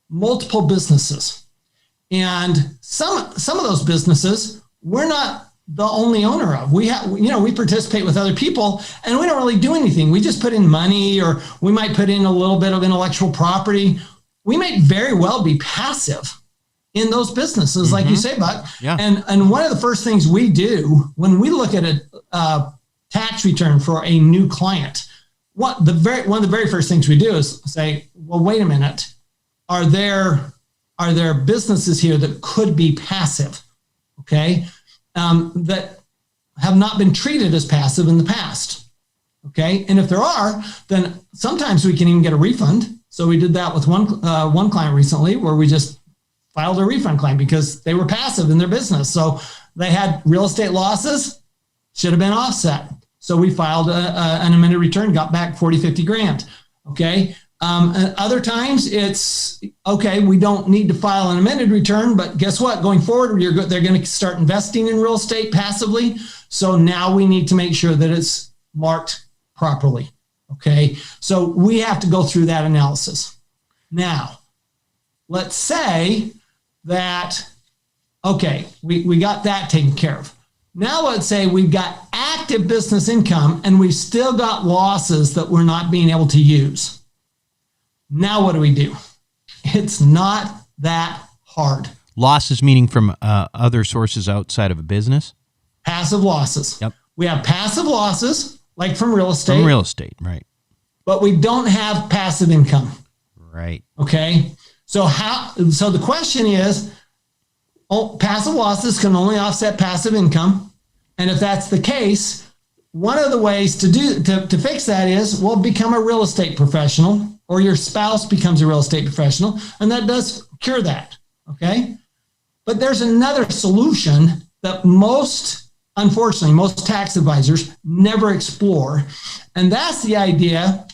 multiple businesses, and some of those businesses we're not the only owner of. We have, we participate with other people, and we don't really do anything. We just put in money, or we might put in a little bit of intellectual property. We might very well be passive in those businesses, like you say, Buck. Yeah. And one of the first things we do when we look at a tax return for a new client, one of the very first things we do is say, well, wait a minute, are there businesses here that could be passive? Okay. That have not been treated as passive in the past. Okay. And if there are, then sometimes we can even get a refund. So we did that with one client recently, where we just filed a refund claim because they were passive in their business. So they had real estate losses, should have been offset. So we filed an amended return, got back 40, 50 grand. Okay. Other times it's okay. We don't need to file an amended return, but guess what? Going forward, they're going to start investing in real estate passively. So now we need to make sure that it's marked properly. Okay. So we have to go through that analysis. Now, let's say that, okay, we got that taken care of. Now let's say we've got active business income and we've still got losses that we're not being able to use. Now what do? It's not that hard. Losses meaning from other sources outside of a business? Passive losses. Yep. We have passive losses, like from real estate. From real estate, right. But we don't have passive income. Right. Okay. So the question is, passive losses can only offset passive income. And if that's the case, one of the ways to fix that is, well, become a real estate professional, or your spouse becomes a real estate professional, and that does cure that. Okay. But there's another solution that unfortunately, most tax advisors never explore. And that's the idea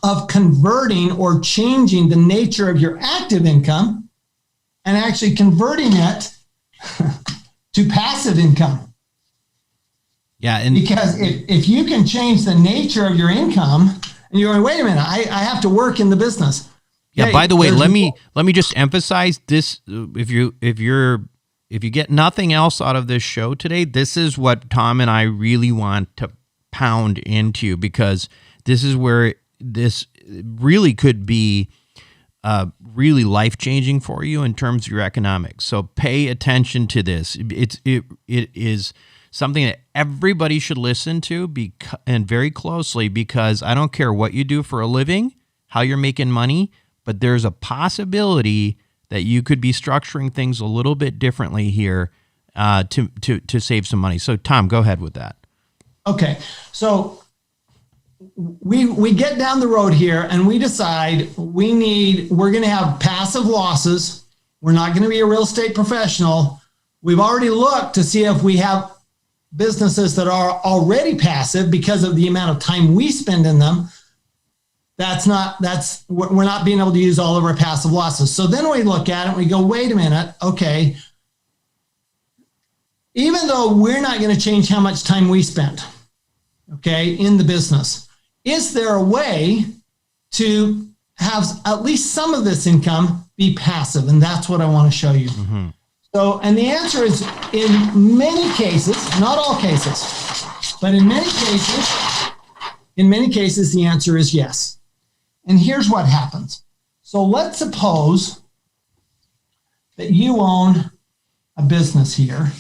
of converting or changing the nature of your active income and actually converting it to passive income. Yeah. And because if you can change the nature of your income and you're going, wait a minute, I have to work in the business. Yeah. Okay, by the way, let me just emphasize this. If you get nothing else out of this show today, this is what Tom and I really want to pound into you, because this is where this really could be really life-changing for you in terms of your economics. So pay attention to this. It is something that everybody should listen to and very closely, because I don't care what you do for a living, how you're making money, but there's a possibility that you could be structuring things a little bit differently here to save some money. So Tom, go ahead with that. Okay. So we get down the road here and we decide we're going to have passive losses. We're not going to be a real estate professional. We've already looked to see if we have businesses that are already passive because of the amount of time we spend in them. We're not being able to use all of our passive losses. So then we look at it and we go, wait a minute. Okay. Even though we're not going to change how much time we spend, okay, in the business, is there a way to have at least some of this income be passive? And that's what I want to show you. Mm-hmm. So, and the answer is, in many cases, not all cases, but in many cases, the answer is yes. And here's what happens. So let's suppose that you own a business here,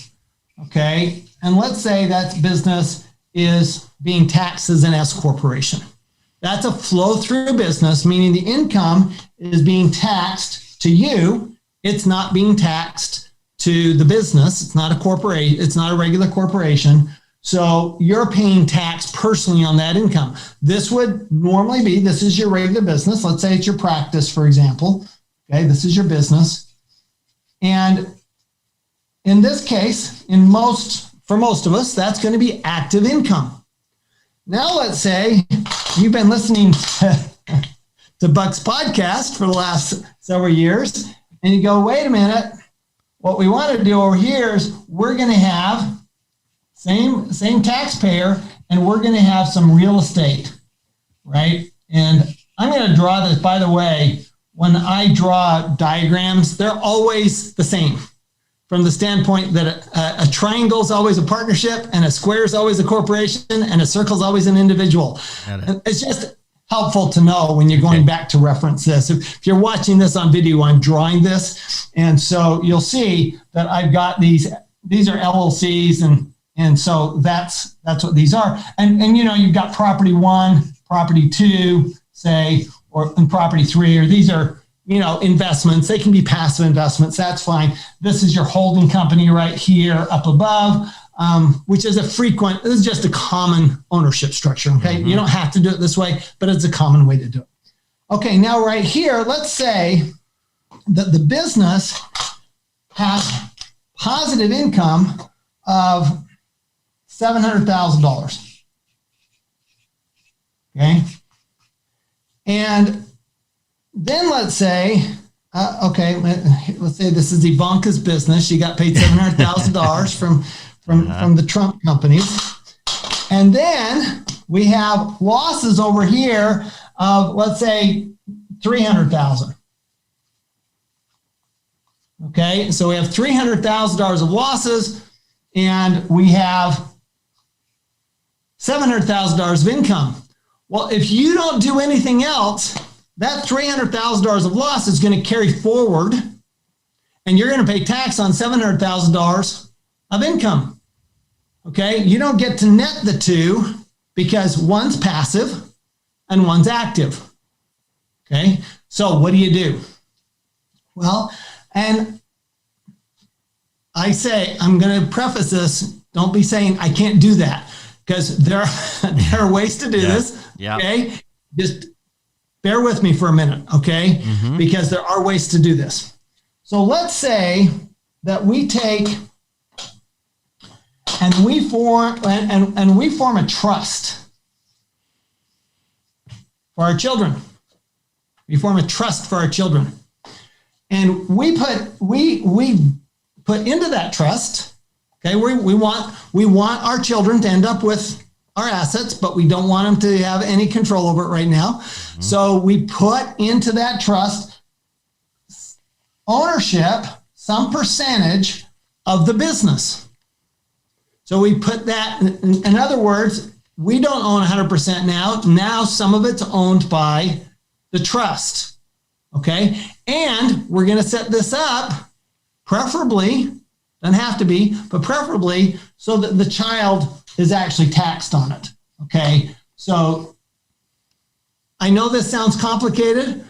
okay? And let's say that business is being taxed as an S corporation. That's a flow-through business, meaning the income is being taxed to you. It's not being taxed to the business. It's not a corporation. It's not a regular corporation. So you're paying tax personally on that income. This would normally be, this is your regular business. Let's say it's your practice, for example. Okay, this is your business. And in this case, for most of us, that's going to be active income. Now, let's say you've been listening to Buck's podcast for the last several years, and you go, wait a minute, what we want to do over here is we're going to have same taxpayer, and we're going to have some real estate, right? And I'm going to draw this, by the way, when I draw diagrams, they're always the same. From the standpoint that a triangle is always a partnership, and a square is always a corporation, and a circle is always an individual. It's just helpful to know when you're going back to reference this. If you're watching this on video, I'm drawing this. And so you'll see that I've got these are LLCs, and so that's what these are. And you've got property 1, property 2, say, and property 3, or these are investments. They can be passive investments. That's fine. This is your holding company right here up above, which is this is just a common ownership structure. Okay. Mm-hmm. You don't have to do it this way, but it's a common way to do it. Okay. Now right here, let's say that the business has positive income of $700,000. Okay. And then let's say, let's say this is Ivanka's business. She got paid $700,000 from the Trump companies. And then we have losses over here of, let's say, $300,000. Okay, so we have $300,000 of losses, and we have $700,000 of income. Well, if you don't do anything else, that $300,000 of loss is going to carry forward, and you're going to pay tax on $700,000 of income. Okay, you don't get to net the two because one's passive and one's active. Okay, so what do? Well, and I say, I'm going to preface this, don't be saying I can't do that, because there are ways to do this. Yeah. Okay, just bear with me for a minute, okay? Mm-hmm. Because there are ways to do this. So let's say that we take and we form a trust for our children. We form a trust for our children, and we put into that trust Okay, we want our children to end up with our assets, but we don't want them to have any control over it right now. Mm-hmm. So we put into that trust ownership, some percentage of the business. So we put that, in other words, we don't own 100% now. Now some of it's owned by the trust. Okay, and we're going to set this up, preferably, doesn't have to be, but preferably so that the child is actually taxed on it. Okay, so I know this sounds complicated.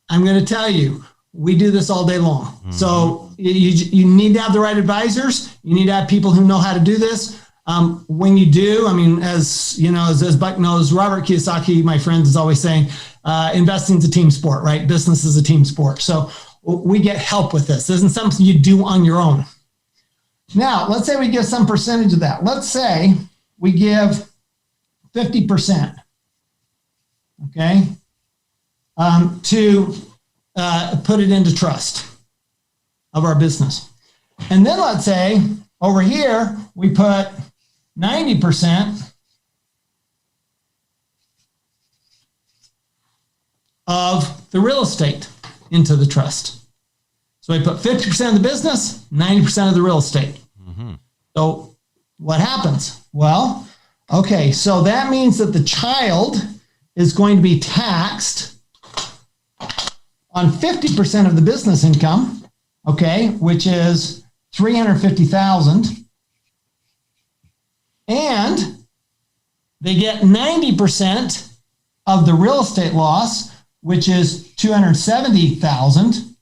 I'm going to tell you, we do this all day long. Mm-hmm. So you need to have the right advisors. You need to have people who know how to do this. When you do, I mean, as you know, as Buck knows, Robert Kiyosaki, my friend, is always saying, investing is a team sport, right? Business is a team sport. So we get help with this. This isn't something you do on your own. Now, let's say we give some percentage of that. Let's say we give 50%, okay, to put it into trust of our business. And then let's say over here, we put 90% of the real estate into the trust. So we put 50% of the business, 90% of the real estate. Mm-hmm. So what happens? Well, okay, so that means that the child is going to be taxed on 50% of the business income, okay, which is $350,000. And they get 90% of the real estate loss, which is $270,000.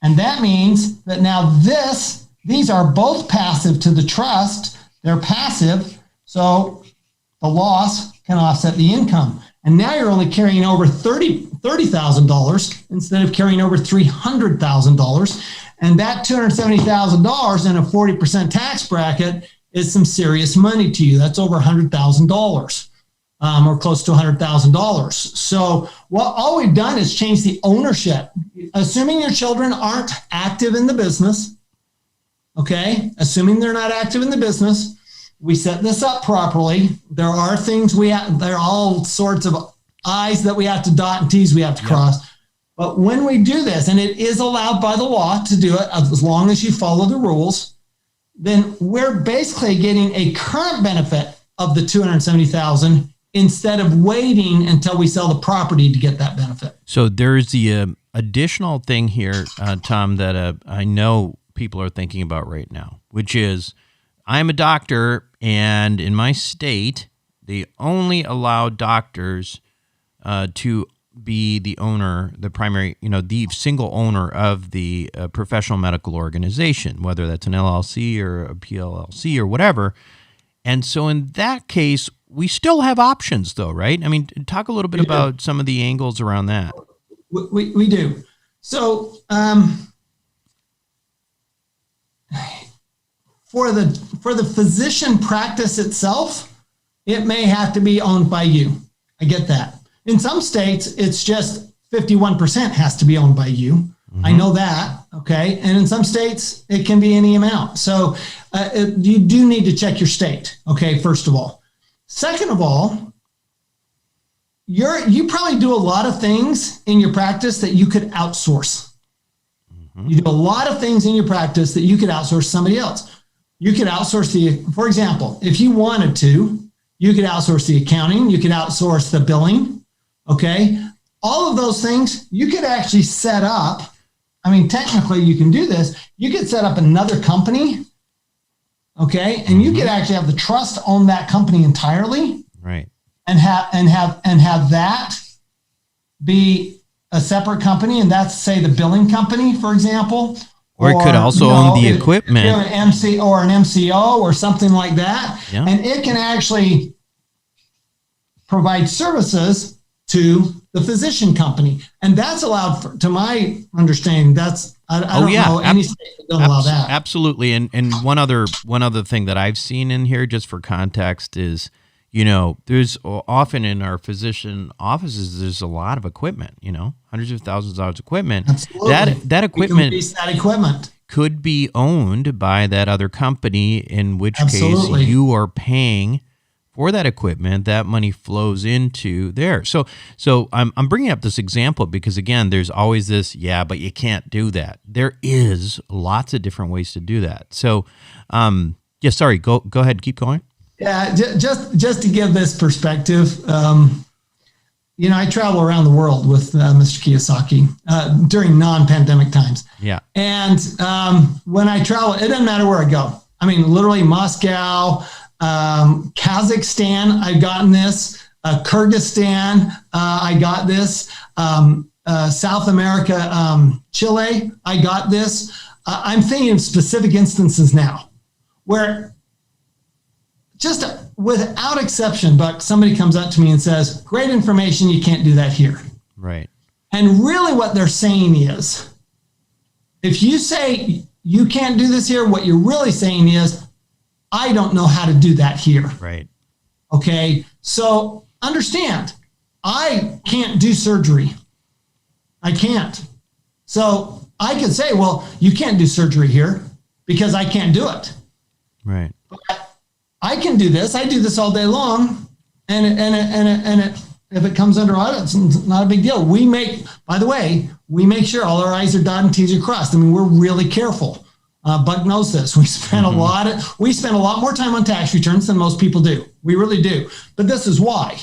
And that means that now these are both passive to the trust. They're passive, so the loss can offset the income. And now you're only carrying over $30,000 instead of carrying over $300,000. And that $270,000 in a 40% tax bracket is some serious money to you. That's over $100,000. Or close to $100,000. So all we've done is change the ownership. Assuming your children aren't active in the business, okay? Assuming they're not active in the business, we set this up properly. There are things there are all sorts of I's that we have to dot and T's we have to cross. But when we do this, and it is allowed by the law to do it as long as you follow the rules, then we're basically getting a current benefit of the $270,000 instead of waiting until we sell the property to get that benefit. So there's the additional thing here, Tom, that I know people are thinking about right now, which is I'm a doctor, and in my state, they only allow doctors to be the owner, the primary, the single owner of the professional medical organization, whether that's an LLC or a PLLC or whatever. And so in that case, we still have options, though, right? I mean, talk a little bit about some of the angles around that. We do. So for the physician practice itself, it may have to be owned by you. I get that. In some states, it's just 51% has to be owned by you. Mm-hmm. I know that, okay? And in some states, it can be any amount. So you do need to check your state, okay, first of all. Second of all, you probably do a lot of things in your practice that you could outsource. Mm-hmm. You do a lot of things in your practice that you could outsource to somebody else. You could outsource for example, if you wanted to, you could outsource the accounting, you could outsource the billing, okay? All of those things you could actually set up. I mean, technically you can do this. You could set up another company, okay? And you could actually have the trust own that company entirely. Right. And have that be a separate company, and that's, say, the billing company, for example. Or it could also own the equipment. An MCO or something like that. Yeah. And it can actually provide services to the physician company. And that's allowed, to my understanding, I don't know any state that don't allow that. Absolutely. And one other thing that I've seen in here, just for context, is, there's often in our physician offices, there's a lot of equipment, hundreds of thousands of dollars of equipment. Absolutely. That equipment, that equipment could be owned by that other company, in which Absolutely. case you are paying for that equipment. That money flows into there. So I'm bringing up this example because, again, there's always this, yeah, but you can't do that. There is lots of different ways to do that. So, yeah, sorry, go ahead, keep going. Yeah, just to give this perspective, I travel around the world with Mr. Kiyosaki during non-pandemic times. Yeah. And when I travel, it doesn't matter where I go. I mean, literally Moscow, Kazakhstan, I've gotten this. Kyrgyzstan, I got this. South America, Chile, I got this. I'm thinking of specific instances now where just without exception, Buck, somebody comes up to me and says, great information, you can't do that here. Right. And really what they're saying is, if you say you can't do this here, what you're really saying is, I don't know how to do that here. Right. Okay. So understand, I can't do surgery. I can't. So I could say, well, you can't do surgery here because I can't do it. Right. But I can do this. I do this all day long. And if it comes under audit, it's not a big deal. By the way, we make sure all our I's are dotted and T's are crossed. I mean, we're really careful. Buck knows this. We spend a lot more time on tax returns than most people do. We really do. But this is why.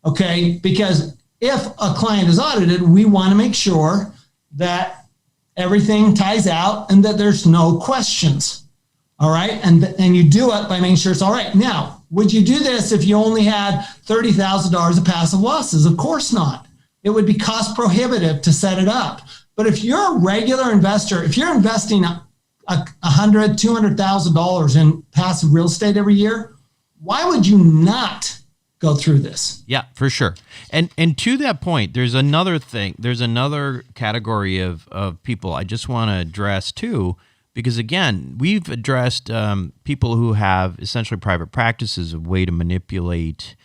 Okay. Because if a client is audited, we want to make sure that everything ties out and that there's no questions. All right. And you do it by making sure it's all right. Now, would you do this if you only had $30,000 of passive losses? Of course not. It would be cost prohibitive to set it up. But if you're a regular investor, if you're investing $100,000, $200,000 in passive real estate every year, why would you not go through this? Yeah, for sure. And to that point, there's another thing. There's another category of people I just want to address too, because again, we've addressed people who have essentially private practices, a way to manipulate,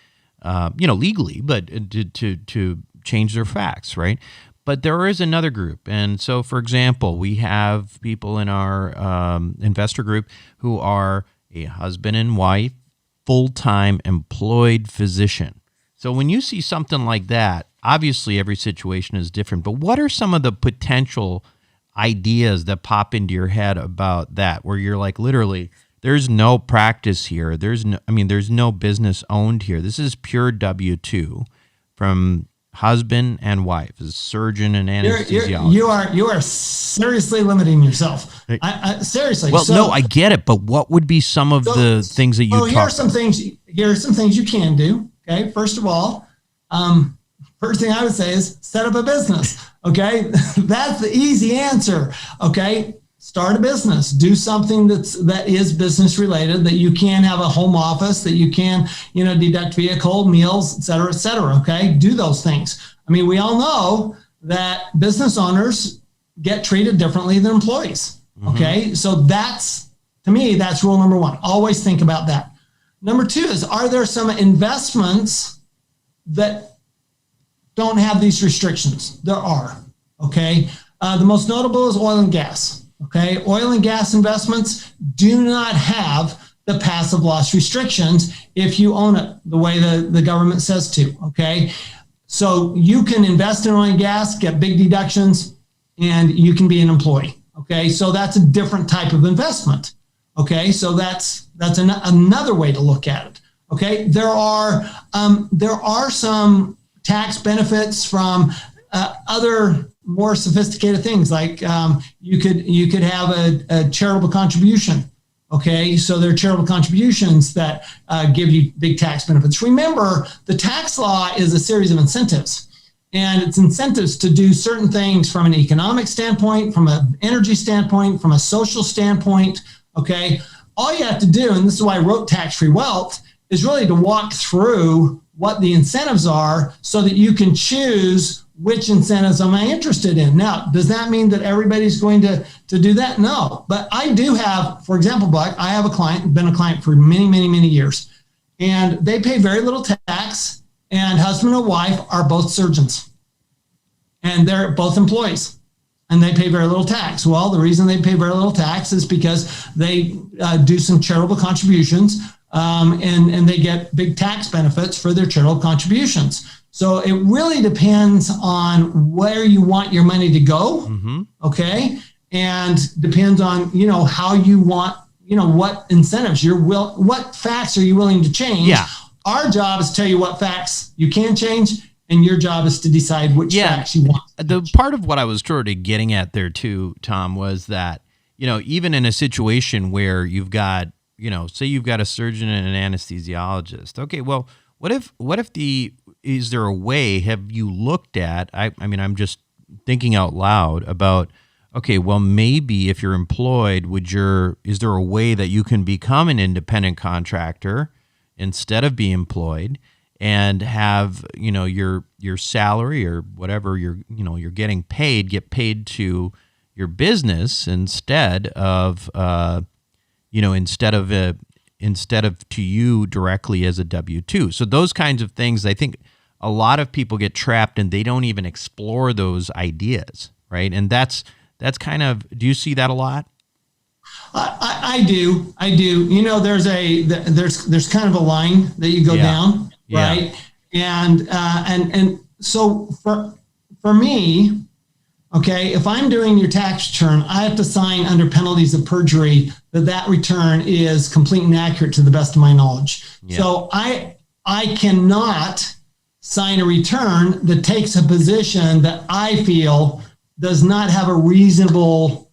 legally, but to change their facts, right? But there is another group. And so, for example, we have people in our investor group who are a husband and wife, full-time employed physician. So when you see something like that, obviously every situation is different, but what are some of the potential ideas that pop into your head about that, where you're like, literally, there's no practice here. There's no business owned here. This is pure W-2 from husband and wife, as surgeon and anesthesiologist. You are seriously limiting yourself. Seriously. Well, no, I get it, but what would be some of the things that you talk about? Here are some things you can do. Okay. First of all, first thing I would say is set up a business. Okay. That's the easy answer. Okay. Start a business, do something that is business related, that you can have a home office, that you can, deduct vehicle, meals, et cetera. Okay. Do those things. I mean, we all know that business owners get treated differently than employees. Okay. So to me, that's rule number one. Always think about that. Number two is, are there some investments that don't have these restrictions? There are. Okay. The most notable is oil and gas. Okay. Oil and gas investments do not have the passive loss restrictions if you own it the way the government says to. Okay. So you can invest in oil and gas, get big deductions, and you can be an employee. Okay. So that's a different type of investment. Okay. So that's another way to look at it. Okay. There are some tax benefits from other more sophisticated things, like you could have a charitable contribution. Okay, so there are charitable contributions that give you big tax benefits. Remember, the tax law is a series of incentives, and it's incentives to do certain things from an economic standpoint, from an energy standpoint, from a social standpoint. Okay, all you have to do, and this is why I wrote Tax-Free Wealth, is really to walk through what the incentives are so that you can choose which incentives am I interested in. Now, does that mean that everybody's going to do that? No, but I do have, for example, Buck, I have a client, been a client for many, many, many years, and they pay very little tax, and husband and wife are both surgeons, and they're both employees. and they pay very little tax. Well, the reason they pay very little tax is because they do some charitable contributions, and they get big tax benefits for their charitable contributions. So it really depends on where you want your money to go, okay? And depends on, how you want, what incentives what facts are you willing to change? Yeah. Our job is to tell you what facts you can change, and your job is to decide which facts you want. The part of what I was sort of getting at there too, Tom, was that, even in a situation where you've got, say you've got a surgeon and an anesthesiologist. Okay, well, what if is there a way, have you looked at, I mean, I'm just thinking out loud about, okay, well, maybe if you're employed, is there a way that you can become an independent contractor instead of being employed, and have, your salary or whatever you're getting paid, get paid to your business instead of to you directly as a W-2. So those kinds of things, I think a lot of people get trapped and they don't even explore those ideas, right? And that's kind of, do you see that a lot? I do. There's kind of a line that you go down, right? And so for me, okay, if I'm doing your tax return, I have to sign under penalties of perjury that return is complete and accurate to the best of my knowledge. Yeah. So I cannot sign a return that takes a position that I feel does not have a reasonable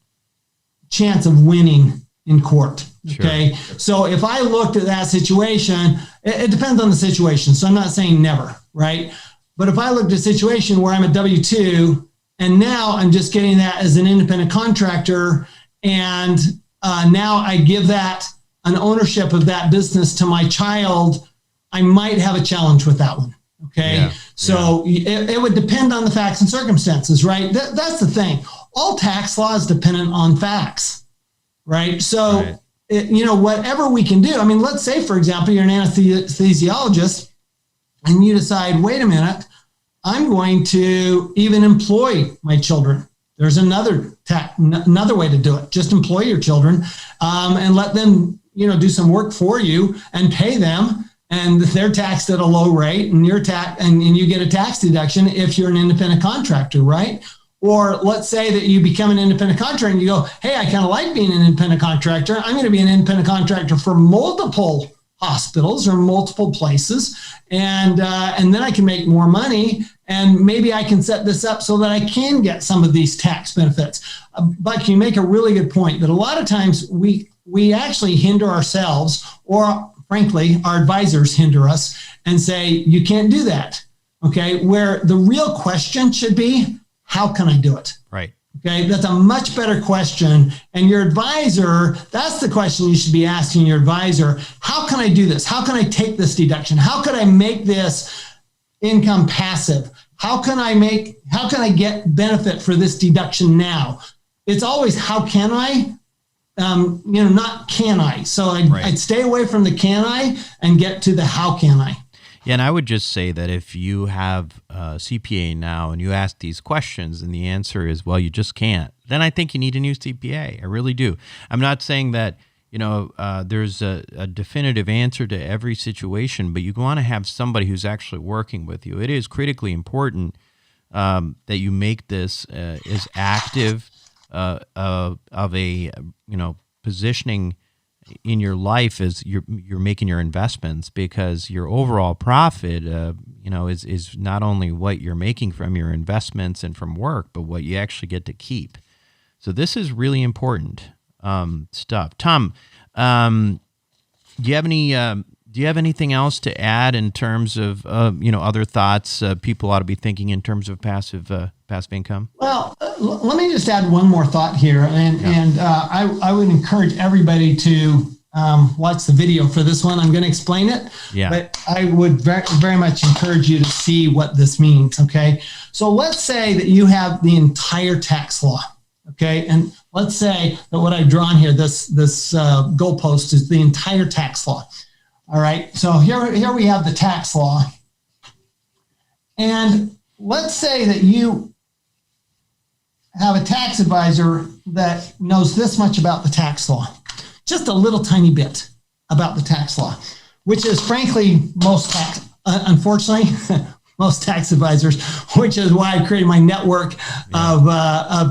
chance of winning in court. Okay. Sure. So if I looked at that situation, it depends on the situation. So I'm not saying never, right? But if I looked at a situation where I'm a W-2 and now I'm just getting that as an independent contractor, and now I give that an ownership of that business to my child, I might have a challenge with that one. Okay. Yeah. So it would depend on the facts and circumstances, right? That's the thing. All tax law is dependent on facts, right? So, whatever we can do. I mean, let's say, for example, you're an anesthesiologist and you decide, wait a minute, I'm going to even employ my children. There's another way to do it. Just employ your children and let them, do some work for you and pay them. And they're taxed at a low rate, and and you get a tax deduction if you're an independent contractor, right? Or let's say that you become an independent contractor and you go, hey, I kind of like being an independent contractor. I'm going to be an independent contractor for multiple hospitals or multiple places, and then I can make more money, and maybe I can set this up so that I can get some of these tax benefits. But you make a really good point that a lot of times we actually hinder ourselves, or frankly, our advisors hinder us and say, you can't do that, okay? Where the real question should be, how can I do it? Right. Okay, that's a much better question. And your advisor, that's the question you should be asking your advisor. How can I do this? How can I take this deduction? How can I make this income passive? How can I get benefit for this deduction now? It's always, how can I? Not can I. So I'd stay away from the can I and get to the how can I. Yeah, and I would just say that if you have a CPA now and you ask these questions and the answer is, well, you just can't, then I think you need a new CPA. I really do. I'm not saying that, there's a definitive answer to every situation, but you want to have somebody who's actually working with you. It is critically important that you make this as active of a positioning in your life as you're making your investments, because your overall profit is not only what you're making from your investments and from work, but what you actually get to keep. So this is really important stuff. Tom, do you have anything else to add in terms of other thoughts people ought to be thinking in terms of passive income? Well, let me just add one more thought here, and I would encourage everybody to watch the video for this one. I'm going to explain it, but I would very, very much encourage you to see what this means. Okay, so let's say that you have the entire tax law. Okay, and let's say that what I've drawn here, this goalpost, is the entire tax law. All right, so here we have the tax law, and let's say that you have a tax advisor that knows this much about the tax law, just a little tiny bit about the tax law, which is frankly unfortunately, most tax advisors, which is why I created my network of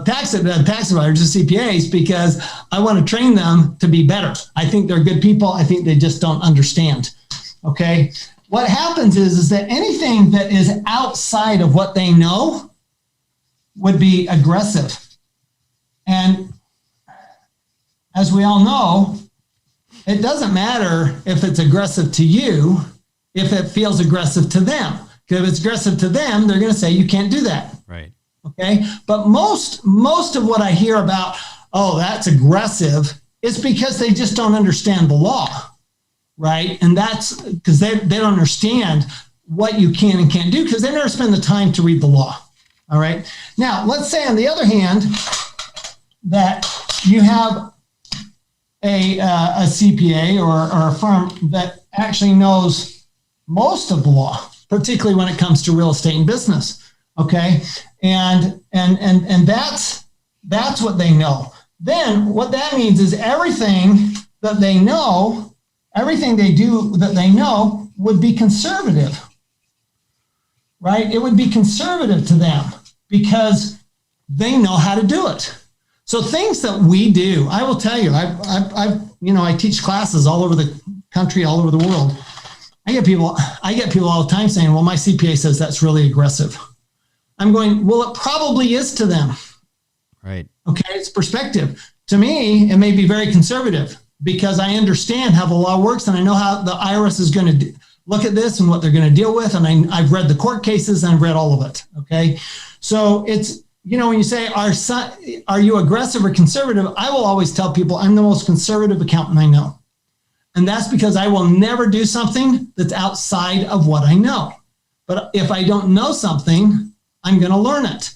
tax advisors, CPAs, because I want to train them to be better. I think they're good people. I think they just don't understand. Okay. What happens is that anything that is outside of what they know would be aggressive. And as we all know, it doesn't matter if it's aggressive to you, if it feels aggressive to them. Because if it's aggressive to them, they're going to say, you can't do that. Right. Okay. But most of what I hear about, oh, that's aggressive, is because they just don't understand the law. Right. And that's because they don't understand what you can and can't do, because they never spend the time to read the law. All right. Now, let's say on the other hand, that you have a CPA or a firm that actually knows most of the law, particularly when it comes to real estate and business. Okay. And that's what they know. Then what that means is everything that they know, everything they do that they know would be conservative, right? It would be conservative to them because they know how to do it. So things that we do, I will tell you, I teach classes all over the country, all over the world. I get people all the time saying, well, my CPA says that's really aggressive. I'm going, well, it probably is to them. Right. Okay. It's perspective. To me, it may be very conservative because I understand how the law works and I know how the IRS is going to look at this and what they're going to deal with. And I've read the court cases and I've read all of it. Okay. So it's, when you say, are you aggressive or conservative? I will always tell people I'm the most conservative accountant I know. And that's because I will never do something that's outside of what I know. But if I don't know something, I'm going to learn it.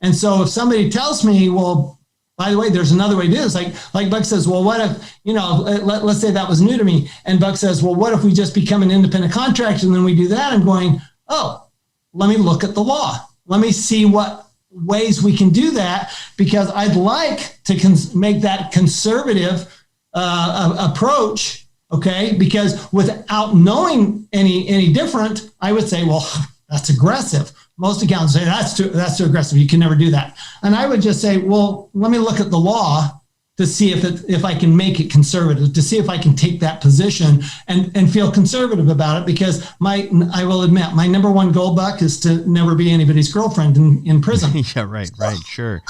And so if somebody tells me, well, by the way, there's another way to do this. Like Buck says, well, what if, let's say that was new to me. And Buck says, well, what if we just become an independent contractor and then we do that? I'm going, oh, let me look at the law. Let me see what ways we can do that, because I'd like to make that conservative approach. Okay. Because without knowing any different, I would say, well, that's aggressive. Most accountants say that's too aggressive. You can never do that. And I would just say, well, let me look at the law to see if I can make it conservative, to see if I can take that position and feel conservative about it. Because I will admit, my number one goal, Buck, is to never be anybody's girlfriend in prison. Yeah, right, sure.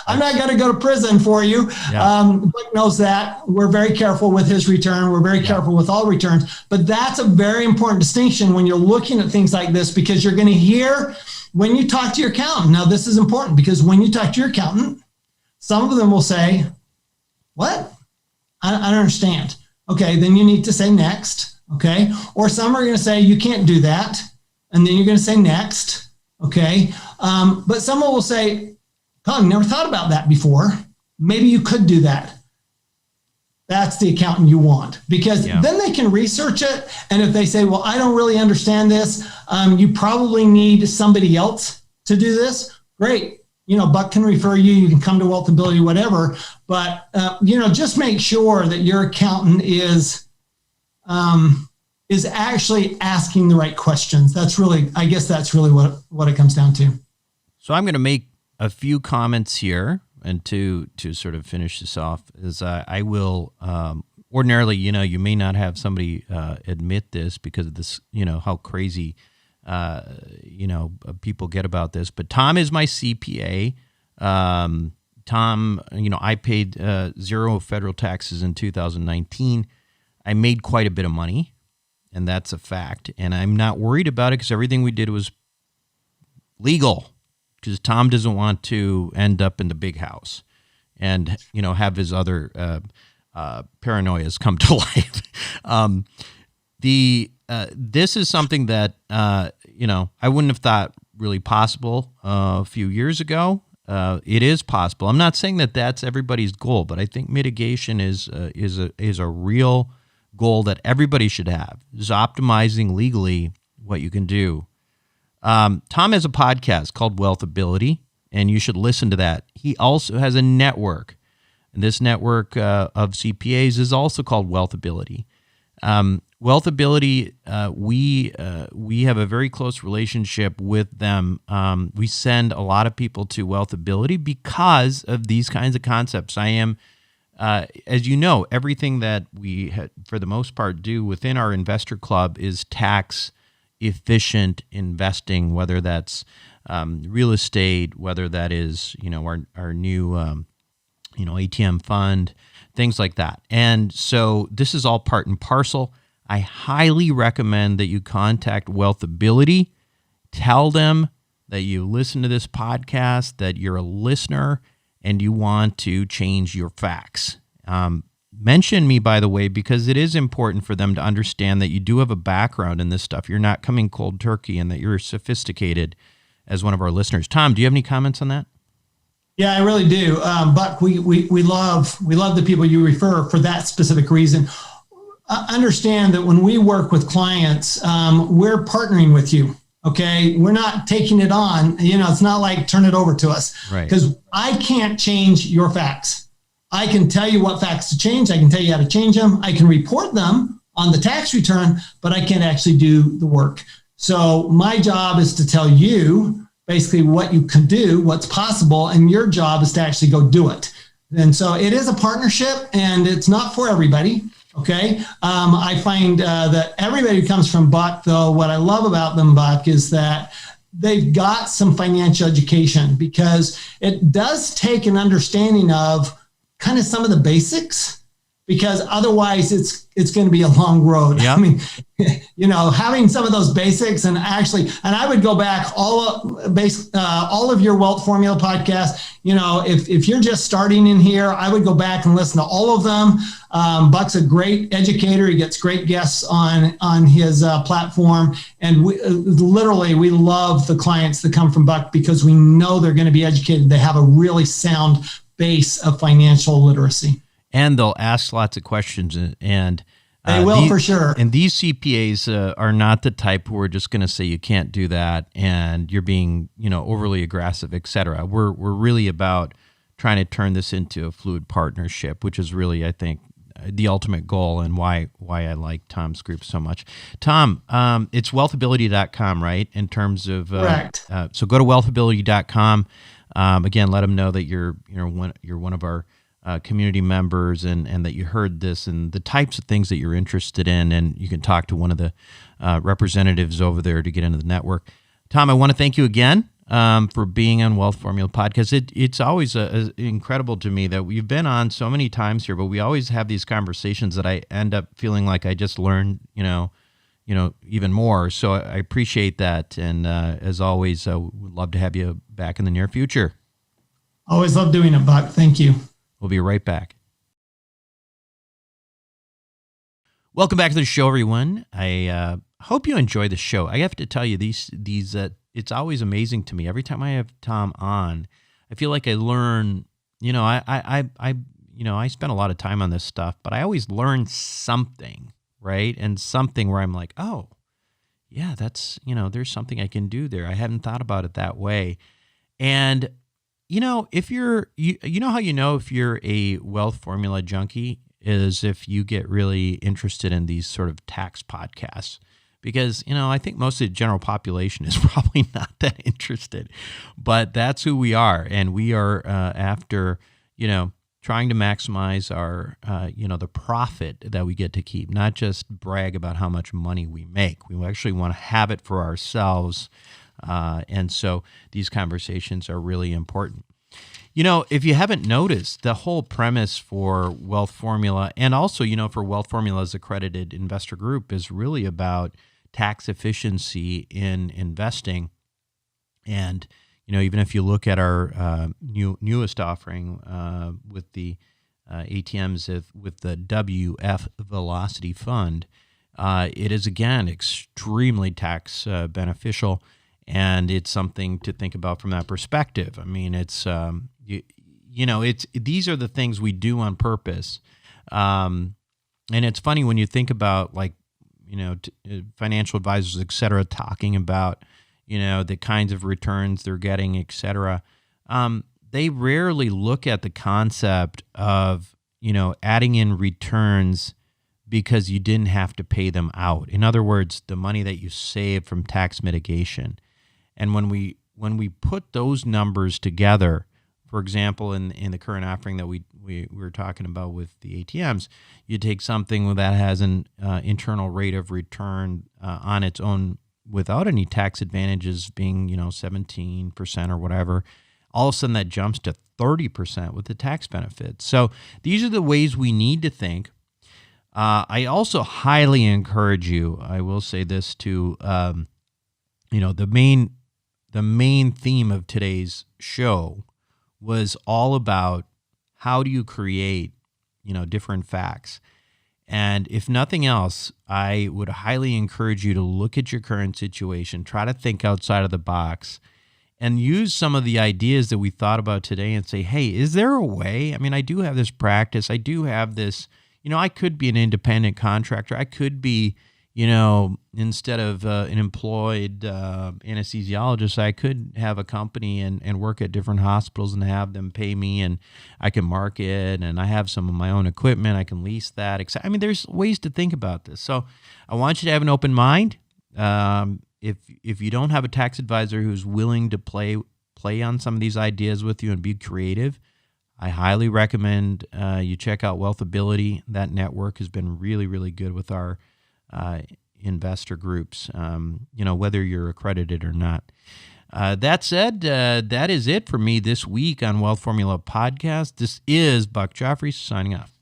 I'm not going to go to prison for you. Yeah. Buck knows that. We're very careful with his return. We're very careful with all returns. But that's a very important distinction when you're looking at things like this, because you're going to hear when you talk to your accountant. Now, this is important because when you talk to your accountant, some of them will say, what? I don't understand. Okay, then you need to say next. Okay. Or some are going to say, you can't do that. And then you're going to say next. Okay. But someone will say, oh, I never thought about that before. Maybe you could do that. That's the accountant you want, because then they can research it. And if they say, well, I don't really understand this, you probably need somebody else to do this. Great. Buck can refer you. You can come to Wealth Ability, whatever. But, just make sure that your accountant is actually asking the right questions. I guess that's really what it comes down to. So I'm going to make a few comments here, and to sort of finish this off is I will ordinarily, you may not have somebody admit this because of this, how crazy people get about this, but Tom is my CPA. Tom, I paid 0 federal taxes in 2019. I made quite a bit of money, and that's a fact. And I'm not worried about it because everything we did was legal, because Tom doesn't want to end up in the big house and, have his other paranoias come to life. This is something that, I wouldn't have thought really possible a few years ago. It is possible. I'm not saying that that's everybody's goal, but I think mitigation is a real goal that everybody should have, is optimizing legally what you can do. Tom has a podcast called Wealth Ability, and you should listen to that. He also has a network, and this network of CPAs is also called Wealthability. Wealthability, we have a very close relationship with them. We send a lot of people to Wealthability because of these kinds of concepts. I am, as you know, everything that we, for the most part, do within our investor club is tax efficient investing, whether that's real estate, whether that is, our new, ATM fund, things like that. And so this is all part and parcel. I highly recommend that you contact Wealthability. Tell them that you listen to this podcast, that you're a listener, and you want to change your facts. Mention me, by the way, because it is important for them to understand that you do have a background in this stuff. You're not coming cold turkey, and that you're sophisticated as one of our listeners. Tom, do you have any comments on that? Yeah, I really do. Buck, we love the people you refer for that specific reason. Understand that when we work with clients, we're partnering with you. Okay. We're not taking it on, it's not like turn it over to us, right? Because I can't change your facts. I can tell you what facts to change. I can tell you how to change them. I can report them on the tax return, but I can't actually do the work. So my job is to tell you basically what you can do, what's possible, and your job is to actually go do it. And so it is a partnership, and it's not for everybody. Okay. I find that everybody who comes from Buck, though, what I love about them, Buck, is that they've got some financial education, because it does take an understanding of kind of some of the basics, because otherwise it's going to be a long road. Yep. I mean, having some of those basics, and I would go back all of your Wealth Formula podcasts. If you're just starting in here, I would go back and listen to all of them. Buck's a great educator. He gets great guests on his platform. And we love the clients that come from Buck, because we know they're going to be educated. They have a really sound base of financial literacy. And they'll ask lots of questions, and they will, for sure. And these CPAs are not the type who are just going to say you can't do that and you're being, overly aggressive, et cetera. We're really about trying to turn this into a fluid partnership, which is really, I think, the ultimate goal, and why I like Tom's group so much. Tom, it's wealthability.com, right? In terms of correct. So go to wealthability.com. Again, let them know that you're one of our community members, and that you heard this and the types of things that you're interested in, and you can talk to one of the representatives over there to get into the network. Tom, I want to thank you again for being on Wealth Formula Podcast. It's always incredible to me that we've been on so many times here, but we always have these conversations that I end up feeling like I just learned, even more. So I appreciate that. And as always, would love to have you back in the near future. Always love doing it, Buck. Thank you. We'll be right back. Welcome back to the show, everyone. I hope you enjoy the show. I have to tell you, these it's always amazing to me. Every time I have Tom on, I feel like I learn. I spend a lot of time on this stuff, but I always learn something, right? And something where I'm like, oh, yeah, that's there's something I can do there. I hadn't thought about it that way. And if you're, how if you're a wealth formula junkie is if you get really interested in these sort of tax podcasts, because, I think most of the general population is probably not that interested, but that's who we are. And we are after, trying to maximize our, the profit that we get to keep, not just brag about how much money we make. We actually want to have it for ourselves. And so these conversations are really important. If you haven't noticed, the whole premise for Wealth Formula, and also, for Wealth Formula's accredited investor group, is really about tax efficiency in investing. And, even if you look at our newest offering with the ATMs with the WF Velocity Fund, it is, again, extremely tax beneficial. And it's something to think about from that perspective. I mean, it's these are the things we do on purpose. And it's funny when you think about financial advisors, et cetera, talking about, the kinds of returns they're getting, et cetera. they rarely look at the concept of, adding in returns because you didn't have to pay them out. In other words, the money that you saved from tax mitigation. And when we put those numbers together, for example, in the current offering that we were talking about with the ATMs, you take something that has an internal rate of return on its own without any tax advantages being, 17% or whatever. All of a sudden that jumps to 30% with the tax benefits. So these are the ways we need to think. I also highly encourage you, I will say this too, the main theme of today's show was all about how do you create, different facts. And if nothing else, I would highly encourage you to look at your current situation, try to think outside of the box, and use some of the ideas that we thought about today and say, hey, is there a way? I mean, I do have this practice. I do have this, I could be an independent contractor. I could be, instead of an employed anesthesiologist, I could have a company and work at different hospitals and have them pay me, and I can market, and I have some of my own equipment. I can lease that. I mean, there's ways to think about this. So I want you to have an open mind. If you don't have a tax advisor who's willing to play on some of these ideas with you and be creative, I highly recommend you check out Wealthability. That network has been really, really good with our investor groups, whether you're accredited or not. That said, that is it for me this week on Wealth Formula Podcast. This is Buck Joffrey signing off.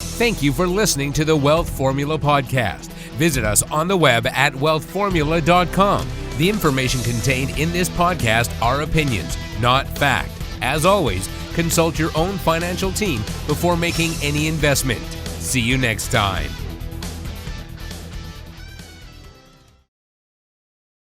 Thank you for listening to the Wealth Formula Podcast. Visit us on the web at wealthformula.com. The information contained in this podcast are opinions, not fact. As always, consult your own financial team before making any investment. See you next time.